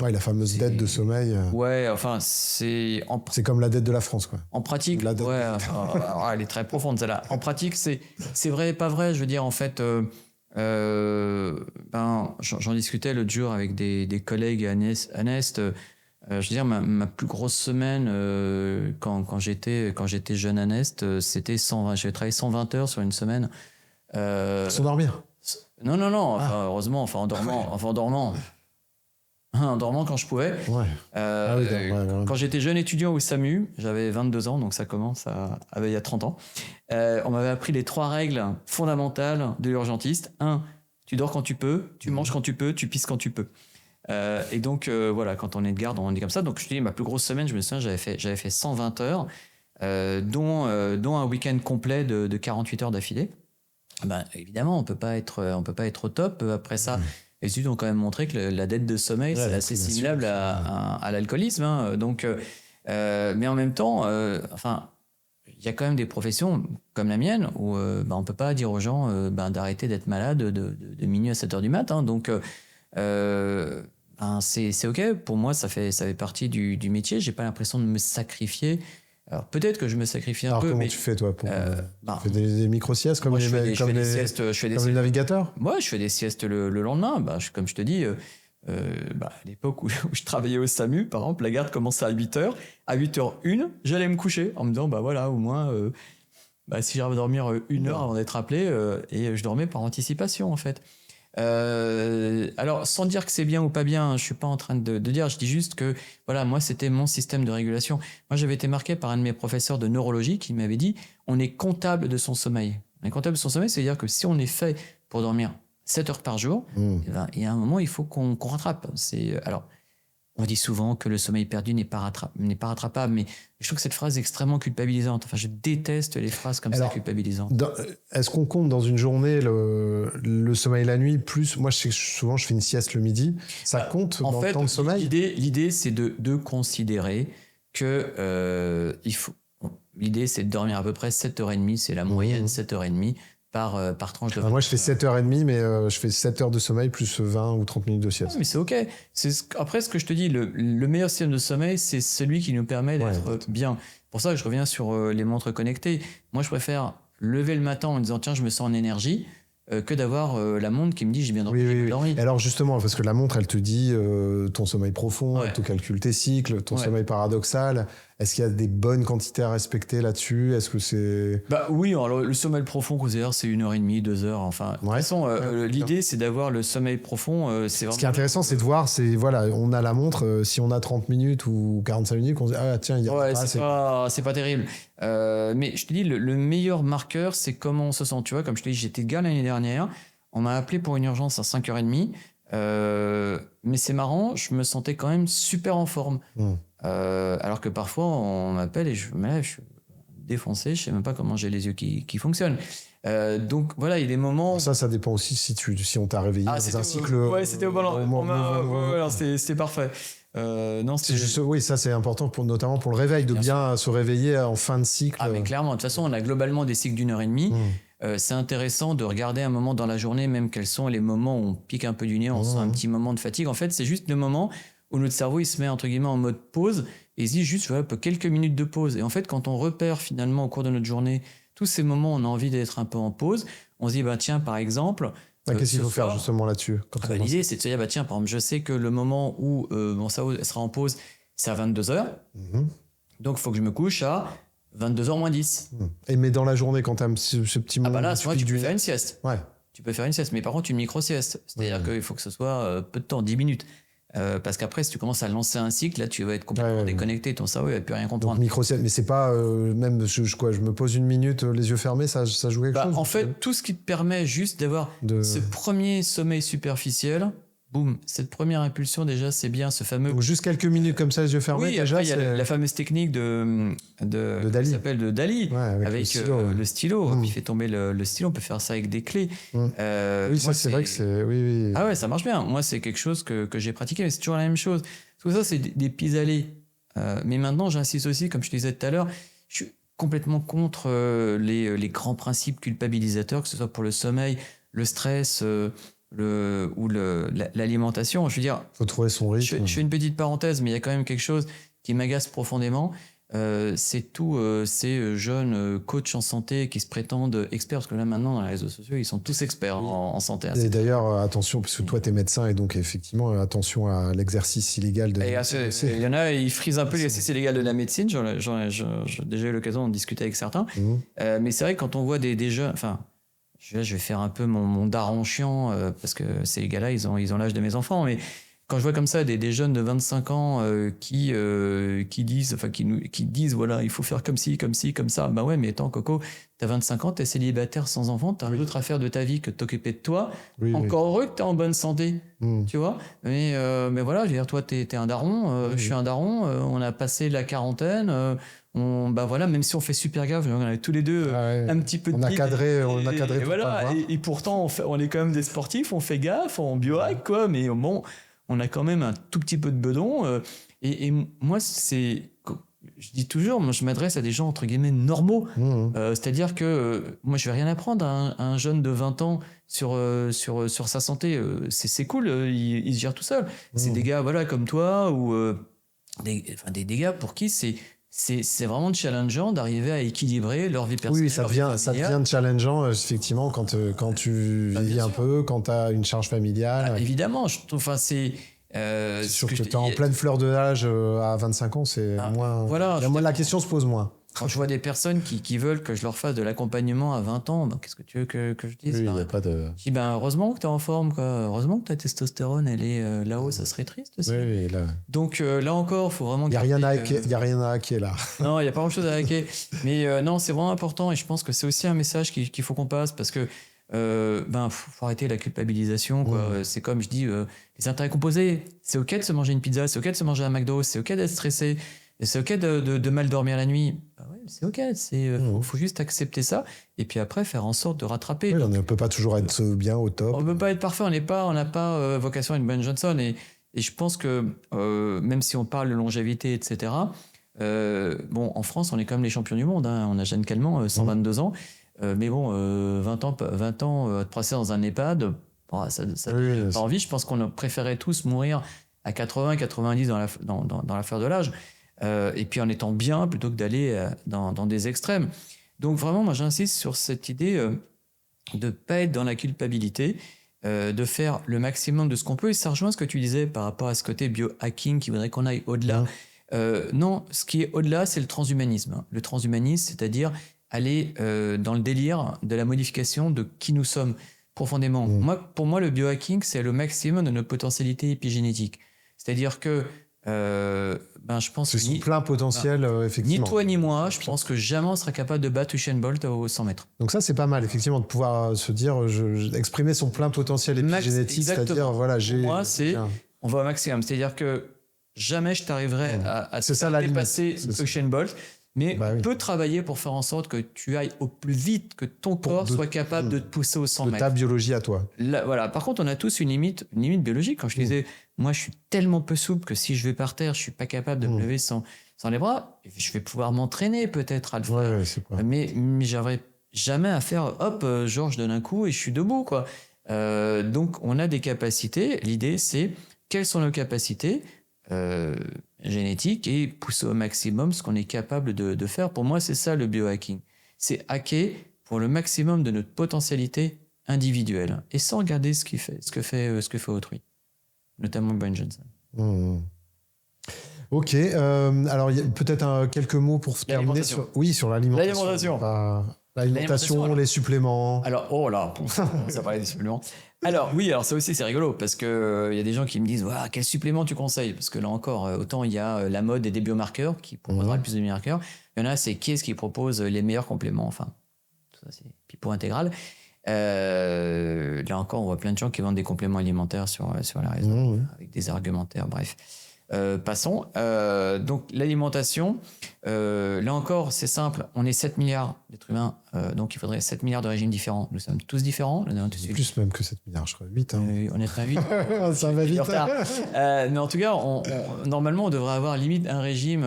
Ouais, la fameuse dette de sommeil. Ouais, enfin, c'est comme la dette de la France, quoi. En pratique, ouais, enfin, elle est très profonde, celle-là. En pratique, c'est vrai et pas vrai. Je veux dire, en fait, j'en discutais l'autre jour avec des collègues à Nest. Je veux dire, ma plus grosse semaine, quand j'étais jeune à Nest, c'était 120. J'avais travaillé 120 heures sur une semaine. Sans dormir? Non. Enfin, heureusement, en dormant. En dormant quand je pouvais. Ouais. Quand j'étais jeune étudiant au SAMU, j'avais 22 ans, donc ça commence il y a 30 ans. On m'avait appris les 3 règles fondamentales de l'urgentiste. 1, tu dors quand tu peux, tu manges quand tu peux, tu pisses quand tu peux. Et donc, voilà, quand on est de garde, on dit comme ça. Donc, je te dis, ma plus grosse semaine, je me souviens, j'avais fait 120 heures, dont un week-end complet de 48 heures d'affilée. Ben, évidemment, on peut pas être au top après ça. Les études ont quand même montré que la dette de sommeil, c'est assez similaire à l'alcoolisme. Hein. Donc, mais en même temps, il y a quand même des professions comme la mienne où on peut pas dire aux gens d'arrêter d'être malade de minuit à 7 heures du matin. Donc, c'est OK. Pour moi, ça fait partie du métier. J'ai pas l'impression de me sacrifier. Alors peut-être que je me sacrifie un peu. Alors comment tu fais toi tu fais des micro-siestes comme les navigateurs? Moi, je fais des siestes le lendemain. Comme je te dis, à l'époque où je travaillais au SAMU, par exemple, la garde commençait à 8h. À 8h01, j'allais me coucher en me disant, voilà, au moins, si j'arrive à dormir 1 heure avant d'être appelé, et je dormais par anticipation, en fait. Alors, sans dire que c'est bien ou pas bien, je suis pas en train de dire, je dis juste que voilà, moi c'était mon système de régulation. Moi j'avais été marqué par un de mes professeurs de neurologie qui m'avait dit on est comptable de son sommeil. On est comptable de son sommeil, c'est-à-dire que si on est fait pour dormir 7 heures par jour, il y a un moment il faut qu'on rattrape. Alors on dit souvent que le sommeil perdu n'est pas rattrapable, mais je trouve que cette phrase est extrêmement culpabilisante. Enfin, je déteste les phrases comme ça culpabilisantes. Est-ce qu'on compte dans une journée le sommeil la nuit plus? Moi, je sais que souvent, je fais une sieste le midi. Ça compte dans le temps de sommeil? L'idée, c'est de considérer que l'idée, c'est de dormir à peu près 7h30. C'est la moyenne, 7h30 par tranche de 20. Moi, je fais 7h30, mais je fais 7 heures de sommeil plus 20 ou 30 minutes de sieste. Mais c'est OK. Après, ce que je te dis, le meilleur système de sommeil, c'est celui qui nous permet d'être bien. Pour ça, je reviens sur les montres connectées. Moi, je préfère lever le matin en disant, tiens, je me sens en énergie, que d'avoir la montre qui me dit, j'ai bien dormi. Alors justement, parce que la montre, elle te dit ton sommeil profond, elle te calcule tes cycles, ton sommeil paradoxal. Est-ce qu'il y a des bonnes quantités à respecter là-dessus? Est-ce que c'est... Oui, alors le sommeil profond, considère, c'est 1h30, 2 heures. Enfin, de toute façon, l'idée, c'est d'avoir le sommeil profond. C'est vraiment... Ce qui est intéressant, c'est de voir, voilà, on a la montre, si on a 30 minutes ou 45 minutes, on se dit, ah tiens, il y a c'est pas terrible. Mais je te dis, le meilleur marqueur, c'est comment on se sent. Tu vois, comme je te dis, j'étais gars l'année dernière, on m'a appelé pour une urgence à 5h30. Mais c'est marrant, je me sentais quand même super en forme. Alors que parfois on m'appelle et je me lève, je suis défoncé, je sais même pas comment j'ai les yeux qui fonctionnent. Donc voilà, il y a des moments. Ça dépend aussi si on t'a réveillé dans un cycle. Ouais, c'était au bon endroit. C'était parfait. Non, c'est juste, oui, ça c'est important notamment pour le réveil, de bien se réveiller en fin de cycle. Ah mais clairement, de toute façon, on a globalement des cycles d'1h30. C'est intéressant de regarder un moment dans la journée, même quels sont les moments où on pique un peu du nez, on sent un petit moment de fatigue. En fait, c'est juste le moment où notre cerveau il se met entre guillemets en mode pause et il se dit juste quelques minutes de pause. Et en fait, quand on repère finalement au cours de notre journée tous ces moments où on a envie d'être un peu en pause, on se dit tiens, par exemple, qu'est-ce qu'il faut faire justement là-dessus? L'idée, c'est de se dire tiens, par exemple, je sais que le moment où mon cerveau sera en pause, c'est à 22h. Donc il faut que je me couche à 22h moins 10. Mais dans la journée, quand tu as ce petit moment... là, tu peux faire une sieste. Ouais. Tu peux faire une sieste, mais par contre, une micro-sieste. C'est-à-dire qu'il faut que ce soit peu de temps, 10 minutes. Parce qu'après, si tu commences à lancer un cycle, là, tu vas être complètement déconnecté. Ton cerveau, il va plus rien comprendre. Donc, micro-sieste, mais c'est pas... même, je me pose une minute, les yeux fermés, ça joue quelque chose? En fait, tout ce qui te permet juste d'avoir ce premier sommeil superficiel... Boum, cette première impulsion déjà, c'est bien, ce fameux... Donc juste quelques minutes comme ça, les yeux fermés, déjà, il y a la fameuse technique de Dali. Qui s'appelle de Dali, avec le stylo. Puis il fait tomber le stylo, on peut faire ça avec des clés. Oui, ça c'est vrai que c'est... Oui. Ah ouais, ça marche bien. Moi, c'est quelque chose que j'ai pratiqué, mais c'est toujours la même chose. Tout ça, c'est des pis-aller. Mais maintenant, j'insiste aussi, comme je te disais tout à l'heure, je suis complètement contre les grands principes culpabilisateurs, que ce soit pour le sommeil, le stress... l'alimentation. Je veux dire, faut trouver son rythme. Je fais une petite parenthèse, mais il y a quand même quelque chose qui m'agace profondément. C'est ces jeunes coachs en santé qui se prétendent experts, parce que là maintenant dans les réseaux sociaux ils sont tous experts en santé. Et d'ailleurs attention, parce que toi t'es médecin et donc effectivement attention à l'exercice illégal de la médecine. Il y en a, ils frisent un peu l'exercice illégal de la médecine. J'ai déjà eu l'occasion de discuter avec certains. Mais c'est vrai que quand on voit des jeunes, enfin je vais faire un peu mon daron chiant parce que ces gars-là ils ont l'âge de mes enfants, mais quand je vois comme ça des jeunes de 25 ans qui disent voilà, il faut faire comme ci, comme ça. Bah ouais, mais attends, Coco, t'as 25 ans, t'es célibataire sans enfant, t'as d'autres affaires de ta vie que de t'occuper de toi. Encore heureux que t'es en bonne santé, tu vois. Mais voilà, je veux dire, toi, t'es un daron, je suis un daron, on a passé la quarantaine, bah voilà, même si on fait super gaffe, on a tous les deux un petit peu de on a cadré et voilà, et pourtant on est quand même des sportifs, on fait gaffe, on biohack, quoi, mais bon, on a quand même un tout petit peu de bedon. Et moi, je dis toujours, moi, je m'adresse à des gens, entre guillemets, normaux. C'est-à-dire que moi, je vais rien apprendre à un jeune de 20 ans sur sa santé. C'est cool, il se gère tout seul. C'est des gars voilà, comme toi, ou des gars pour qui c'est vraiment challengeant d'arriver à équilibrer leur vie personnelle. Oui, ça devient challengeant, effectivement, quand tu vis un peu, quand tu as une charge familiale. Évidemment, je trouve, c'est sûr que tu es en pleine fleur de l'âge à 25 ans, c'est moins. Voilà, la question se pose moins. Quand je vois des personnes qui veulent que je leur fasse de l'accompagnement à 20 ans, qu'est-ce que tu veux que je dise? Oui, il n'y a pas de... Je dis, heureusement que tu es en forme, quoi. Heureusement que ta testostérone, elle est là-haut, ça serait triste aussi. Oui, là... Donc là encore, il faut vraiment... Il n'y a rien à hacker là. Non, il n'y a pas grand-chose à hacker. Mais non, c'est vraiment important et je pense que c'est aussi un message qu'il faut qu'on passe parce que faut arrêter la culpabilisation, quoi. C'est comme je dis, les intérêts composés, c'est ok de se manger une pizza, c'est ok de se manger un McDo, c'est ok d'être stressé, et c'est ok de mal dormir la nuit. C'est ok, faut juste accepter ça et puis après faire en sorte de rattraper. Oui, on ne peut pas toujours être bien au top. On ne peut pas être parfait, on n'a pas vocation à une Ben Johnson et je pense que même si on parle de longévité, etc., en France, on est quand même les champions du monde. On a Jeanne Calment, 122 ans. Mais bon, 20 ans de passer dans un EHPAD, ça n'a pas envie. Je pense qu'on préférait tous mourir à 80, 90 dans l'affaire de l'âge. Et puis en étant bien plutôt que d'aller dans des extrêmes. Donc vraiment, moi j'insiste sur cette idée de ne pas être dans la culpabilité, de faire le maximum de ce qu'on peut. Et ça rejoint ce que tu disais par rapport à ce côté biohacking qui voudrait qu'on aille au-delà. Non, ce qui est au-delà, c'est le transhumanisme. Le transhumanisme, c'est-à-dire aller dans le délire de la modification de qui nous sommes profondément. Pour moi, le biohacking, c'est le maximum de notre potentialité épigénétique. C'est-à-dire que je pense c'est son plein potentiel, effectivement. Ni toi ni moi, je pense que jamais on sera capable de battre Usain Bolt aux 100 mètres. Donc ça, c'est pas mal, effectivement, de pouvoir se dire, exprimer son plein potentiel épigénétique, c'est-à-dire, voilà, moi, on va au maximum. C'est-à-dire que jamais je t'arriverai à dépasser Usain Bolt, mais on peut travailler pour faire en sorte que tu ailles au plus vite, que ton corps soit capable de te pousser aux 100 mètres. De ta biologie à toi. Voilà. Par contre, on a tous une limite biologique. Quand je disais, moi, je suis tellement peu souple que si je vais par terre, je suis pas capable de me lever sans les bras. Je vais pouvoir m'entraîner peut-être à le faire. Mais j'arriverai jamais à faire, genre, je donne un coup et je suis debout, quoi. Donc, on a des capacités. L'idée, c'est quelles sont nos capacités génétique et pousser au maximum ce qu'on est capable de faire. Pour moi, c'est ça le biohacking. C'est hacker pour le maximum de notre potentialité individuelle et sans regarder ce que fait autrui, notamment Ben Johnson. Ok. Alors, peut-être quelques mots pour terminer sur l'alimentation. L'alimentation, les suppléments. Alors, ça parlait des suppléments. Alors ça aussi c'est rigolo parce que y a des gens qui me disent quel supplément tu conseilles, parce que là encore autant il y a la mode et des biomarqueurs qui proposera le plus de biomarqueurs, il y en a c'est qui est-ce qui propose les meilleurs compléments, enfin tout ça c'est Pipo Intégral. Là encore on voit plein de gens qui vendent des compléments alimentaires sur la réseau avec des argumentaires, bref. Passons. Donc l'alimentation, là encore c'est simple, on est 7 milliards d'êtres humains, donc il faudrait 7 milliards de régimes différents. Nous sommes tous différents. Plus même que 7 milliards, je crois. 8. On est à 8. Ça va vite. Mais en tout cas, normalement on devrait avoir limite un régime.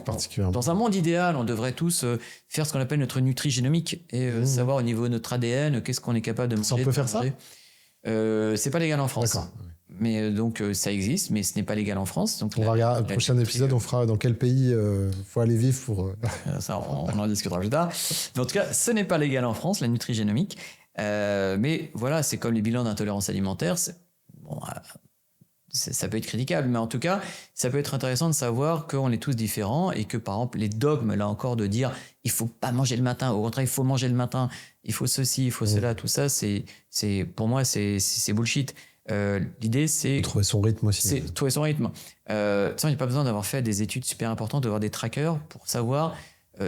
particulièrement. Dans un monde idéal, on devrait tous faire ce qu'on appelle notre nutri-génomique et savoir au niveau de notre ADN qu'est-ce qu'on est capable de manger. Ça, on peut faire ça ? C'est pas légal en France. D'accord. Mais donc ça existe, mais ce n'est pas légal en France. Donc on va regarder le prochain épisode, on fera dans quel pays faut aller vivre pour. Ça, on en discutera plus tard. Mais en tout cas, ce n'est pas légal en France, la nutri-génomique. Mais voilà, c'est comme les bilans d'intolérance alimentaire. Bon, ça peut être critiquable, mais en tout cas, ça peut être intéressant de savoir qu'on est tous différents et que, par exemple, les dogmes, là encore, de dire il faut pas manger le matin, au contraire, il faut manger le matin, il faut ceci, il faut cela, tout ça, pour moi, c'est bullshit. L'idée, c'est trouver son rythme aussi. C'est trouver son rythme. Il n'y a pas besoin d'avoir fait des études super importantes, d'avoir des trackers pour savoir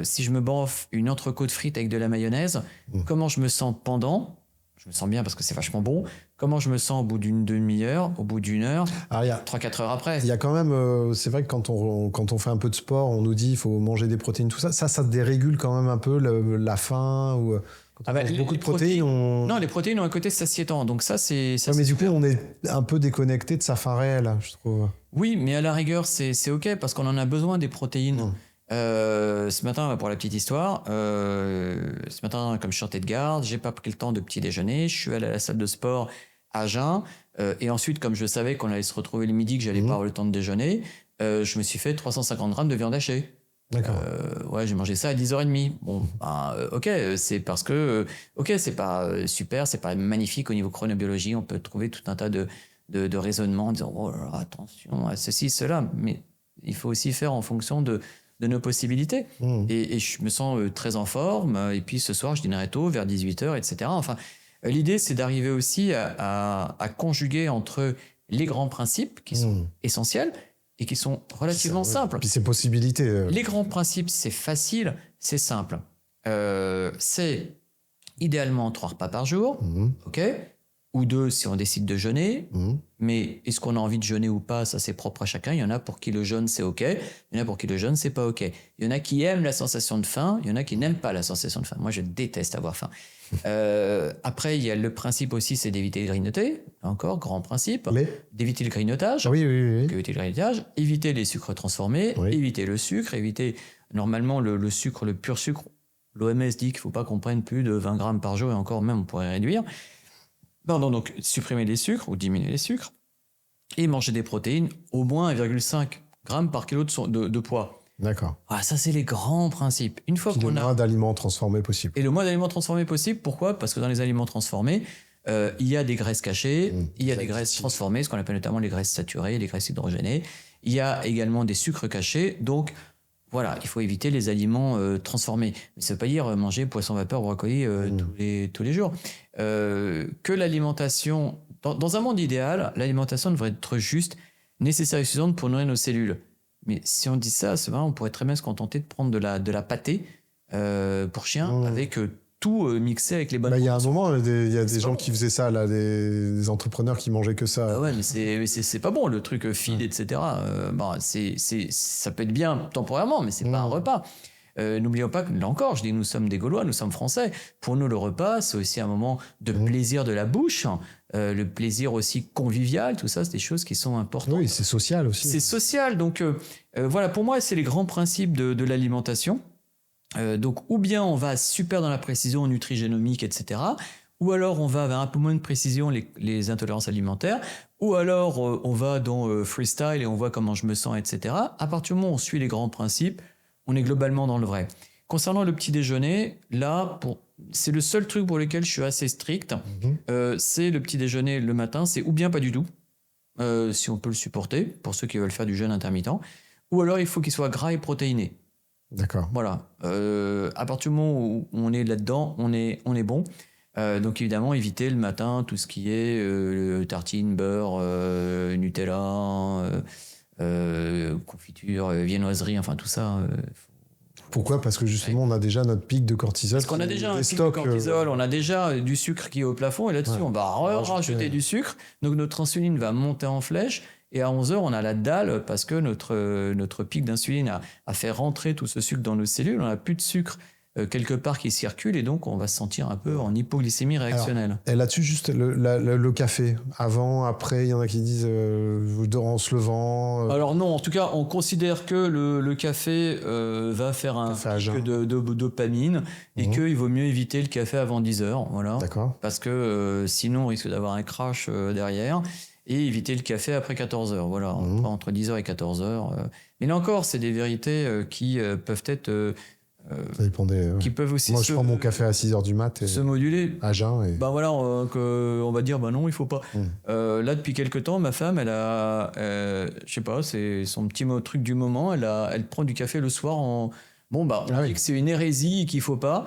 si je me baffe une entrecôte frite avec de la mayonnaise, comment je me sens pendant. Je me sens bien parce que c'est vachement bon. Comment je me sens au bout d'une demi-heure, au bout d'une heure, 3-4 heures après. Il y a quand même, c'est vrai que quand on fait un peu de sport, on nous dit il faut manger des protéines, tout ça. Ça dérégule quand même un peu la faim ou. Quand on mange beaucoup de protéines, Non, les protéines ont un côté satiétant, donc ça c'est. Mais du coup, on est un peu déconnecté de sa faim réelle, je trouve. Oui, mais à la rigueur, c'est ok parce qu'on en a besoin des protéines. Ce matin, pour la petite histoire, ce matin, comme je sortais de garde, j'ai pas pris le temps de petit déjeuner. Je suis allé à la salle de sport à jeun, et ensuite, comme je savais qu'on allait se retrouver le midi, que j'allais pas avoir le temps de déjeuner, je me suis fait 350 grammes de viande hachée. D'accord. Ouais, j'ai mangé ça à 10h30. Bon, ok, c'est parce que, c'est pas super, c'est pas magnifique au niveau chronobiologie. On peut trouver tout un tas de raisonnements en disant, oh là là, attention à ceci, cela. Mais il faut aussi faire en fonction de nos possibilités. Et je me sens très en forme. Et puis ce soir, je dînerai tôt, vers 18h, etc. Enfin, l'idée, c'est d'arriver aussi à conjuguer entre les grands principes qui sont essentiels et qui sont relativement simples. Puis ces possibilités. Les grands principes, c'est facile, c'est simple. C'est idéalement 3 repas par jour, ok, ou 2 si on décide de jeûner. Mais est-ce qu'on a envie de jeûner ou pas, ça c'est propre à chacun. Il y en a pour qui le jeûne c'est ok, il y en a pour qui le jeûne c'est pas ok. Il y en a qui aiment la sensation de faim, il y en a qui n'aiment pas la sensation de faim. Moi je déteste avoir faim. Après il y a le principe aussi, c'est d'éviter de grignoter. Encore grand principe, d'éviter le grignotage. Oui. Éviter le grignotage, éviter les sucres transformés, éviter le sucre, éviter normalement le sucre, le pur sucre. L'OMS dit qu'il ne faut pas qu'on prenne plus de 20 grammes par jour et encore même on pourrait réduire. Donc supprimer les sucres ou diminuer les sucres et manger des protéines au moins 1,5 grammes par kilo de poids. D'accord. Ça, c'est les grands principes. Une fois qu'on a... Le moins d'aliments transformés possible. Et le moins d'aliments transformés possible, pourquoi ? Parce que dans les aliments transformés, il y a des graisses cachées, il y a des graisses transformées, ce qu'on appelle notamment les graisses saturées, les graisses hydrogénées. Il y a également des sucres cachés, donc... Voilà, il faut éviter les aliments transformés. Mais ça ne veut pas dire manger poisson vapeur, brocoli tous les jours. Que l'alimentation... Dans un monde idéal, l'alimentation devrait être juste, nécessaire et suffisante pour nourrir nos cellules. Mais si on dit ça, c'est vrai, on pourrait très bien se contenter de prendre de la pâtée pour chien avec tout mixé avec les bonnes... Il y a un moment, il y a des gens qui faisaient ça, là, des entrepreneurs qui mangeaient que ça. Ouais, mais c'est pas bon, le truc feed, etc. Ça peut être bien temporairement, mais c'est pas un repas. N'oublions pas que, là encore, je dis nous sommes des Gaulois, nous sommes Français. Pour nous, le repas, c'est aussi un moment de plaisir de la bouche, le plaisir aussi convivial, tout ça, c'est des choses qui sont importantes. Oui, c'est social aussi. C'est social, donc voilà, pour moi, c'est les grands principes de l'alimentation. Donc, ou bien on va super dans la précision nutri-génomique, etc., ou alors on va vers un peu moins de précision, les intolérances alimentaires, ou alors on va dans freestyle et on voit comment je me sens, etc. À partir du moment où on suit les grands principes, on est globalement dans le vrai. Concernant le petit déjeuner, là, c'est le seul truc pour lequel je suis assez strict. C'est le petit déjeuner le matin, c'est ou bien pas du tout, si on peut le supporter, pour ceux qui veulent faire du jeûne intermittent, ou alors il faut qu'il soit gras et protéiné. D'accord. Voilà. À partir du moment où on est là-dedans, on est bon. Donc évidemment, éviter le matin tout ce qui est tartine, beurre, Nutella, confiture, viennoiserie, enfin tout ça. Pourquoi ? Parce que justement, on a déjà notre pic de cortisol. Parce qu'on a déjà un pic de cortisol, on a déjà du sucre qui est au plafond, et là-dessus, on va rajouter du sucre. Donc notre insuline va monter en flèche. Et à 11h, on a la dalle parce que notre pic d'insuline a fait rentrer tout ce sucre dans nos cellules. On n'a plus de sucre quelque part qui circule et donc on va se sentir un peu en hypoglycémie réactionnelle. Alors, et là-dessus, juste le café, avant, après, il y en a qui disent en se levant. Alors non, en tout cas, on considère que le café va faire un pic de dopamine et qu'il vaut mieux éviter le café avant 10 heures. Voilà. D'accord. Parce que sinon, on risque d'avoir un crash derrière. Et éviter le café après 14 heures. Voilà, entre 10 heures et 14 heures. Mais là encore, c'est des vérités qui peuvent être... ça dépendait. Qui peuvent aussi moi, je prends mon café à 6 heures du mat. Et se moduler. À jeun. Et... Ben voilà, on va dire, non, il faut pas. Là, depuis quelque temps, ma femme, elle a... je sais pas, c'est son petit truc du moment. Elle prend du café le soir on dit que c'est une hérésie et qu'il faut pas.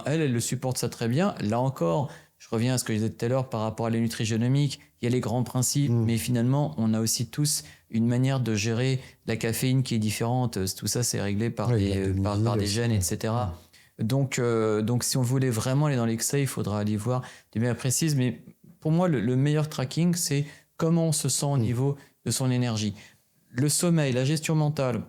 Elle le supporte ça très bien. Là encore... Je reviens à ce que je disais tout à l'heure par rapport à la nutrigénomique. Il y a les grands principes, mais finalement, on a aussi tous une manière de gérer la caféine qui est différente. Tout ça, c'est réglé par des gènes, etc. Donc, si on voulait vraiment aller dans l'excès, il faudra aller voir des manières précises. Mais pour moi, le meilleur tracking, c'est comment on se sent au niveau de son énergie. Le sommeil, la gestion mentale,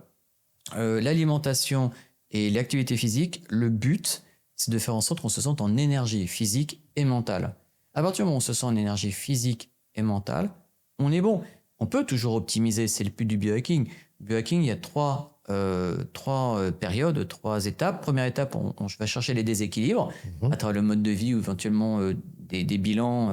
l'alimentation et l'activité physique, le but, c'est de faire en sorte qu'on se sente en énergie physique et mentale. À partir du moment où on se sent en énergie physique et mentale, on est bon. On peut toujours optimiser, c'est le but du biohacking. Le biohacking, il y a trois périodes, 3 étapes. Première étape, on va chercher les déséquilibres à travers le mode de vie ou éventuellement des bilans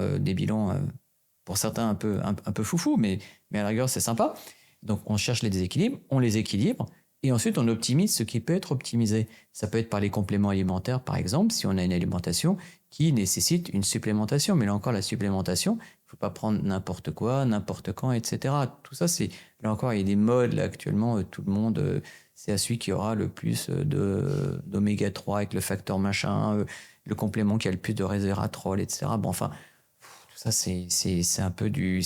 pour certains un peu foufou, mais à la rigueur, c'est sympa. Donc, on cherche les déséquilibres, on les équilibre. Et ensuite, on optimise ce qui peut être optimisé. Ça peut être par les compléments alimentaires, par exemple, si on a une alimentation qui nécessite une supplémentation. Mais là encore, la supplémentation, il ne faut pas prendre n'importe quoi, n'importe quand, etc. Tout ça, là encore, il y a des modes. Là, actuellement, tout le monde, c'est à celui qui aura le plus d'oméga 3 avec le facteur machin, le complément qui a le plus de resveratrol, etc. Tout ça, c'est un peu du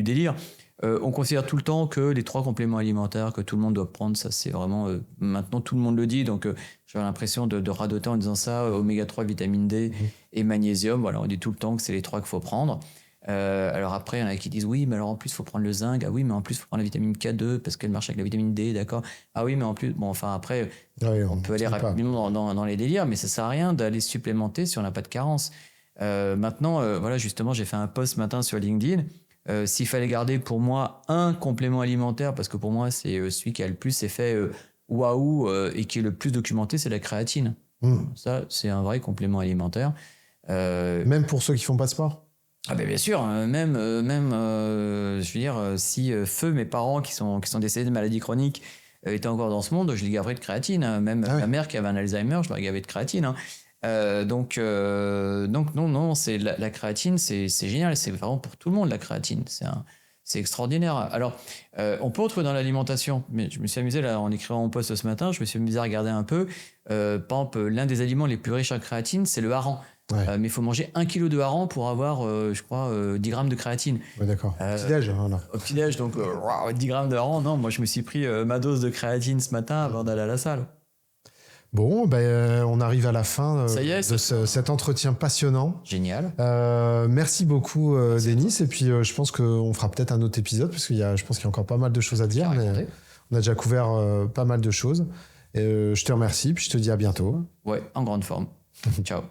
délire. On considère tout le temps que les 3 compléments alimentaires que tout le monde doit prendre, ça c'est vraiment... maintenant tout le monde le dit, donc j'ai l'impression de radoter en disant ça, oméga 3, vitamine D et magnésium, voilà, on dit tout le temps que c'est les 3 qu'il faut prendre. Alors après, il y en a qui disent oui, mais alors en plus il faut prendre le zinc, ah oui, mais en plus il faut prendre la vitamine K2 parce qu'elle marche avec la vitamine D, d'accord, ah oui, mais en plus, après, on peut aller rapidement dans les délires, mais ça sert à rien d'aller supplémenter si on n'a pas de carence. Maintenant, justement, j'ai fait un post ce matin sur LinkedIn. S'il fallait garder pour moi un complément alimentaire, parce que pour moi c'est celui qui a le plus effet waouh et qui est le plus documenté, c'est la créatine. Ça, c'est un vrai complément alimentaire. Même pour ceux qui font pas de sport. Ah ben bien sûr, je veux dire, si feu mes parents qui sont décédés de maladies chroniques étaient encore dans ce monde, je les gaverais de créatine. Même ma mère qui avait un Alzheimer, je la gavais de créatine. Donc non, c'est la créatine, c'est génial, c'est vraiment pour tout le monde la créatine, c'est extraordinaire. Alors, on peut retrouver dans l'alimentation, mais je me suis amusé là en écrivant mon post ce matin, je me suis amusé à regarder un peu. Par exemple, l'un des aliments les plus riches en créatine, c'est le hareng. Ouais. Mais il faut manger 1 kg de hareng pour avoir, je crois, 10 grammes de créatine. Ouais, d'accord. Petit-déj, voilà. Au petit-déj, donc 10 grammes de hareng. Non, moi je me suis pris ma dose de créatine ce matin avant d'aller à la salle. Bon, on arrive à la fin de cet entretien passionnant. Génial. Merci beaucoup, Denis. Et puis, je pense qu'on fera peut-être un autre épisode, parce je pense qu'il y a encore pas mal de choses à dire. Mais on a déjà couvert pas mal de choses. Je te remercie, puis je te dis à bientôt. Ouais, en grande forme. Ciao.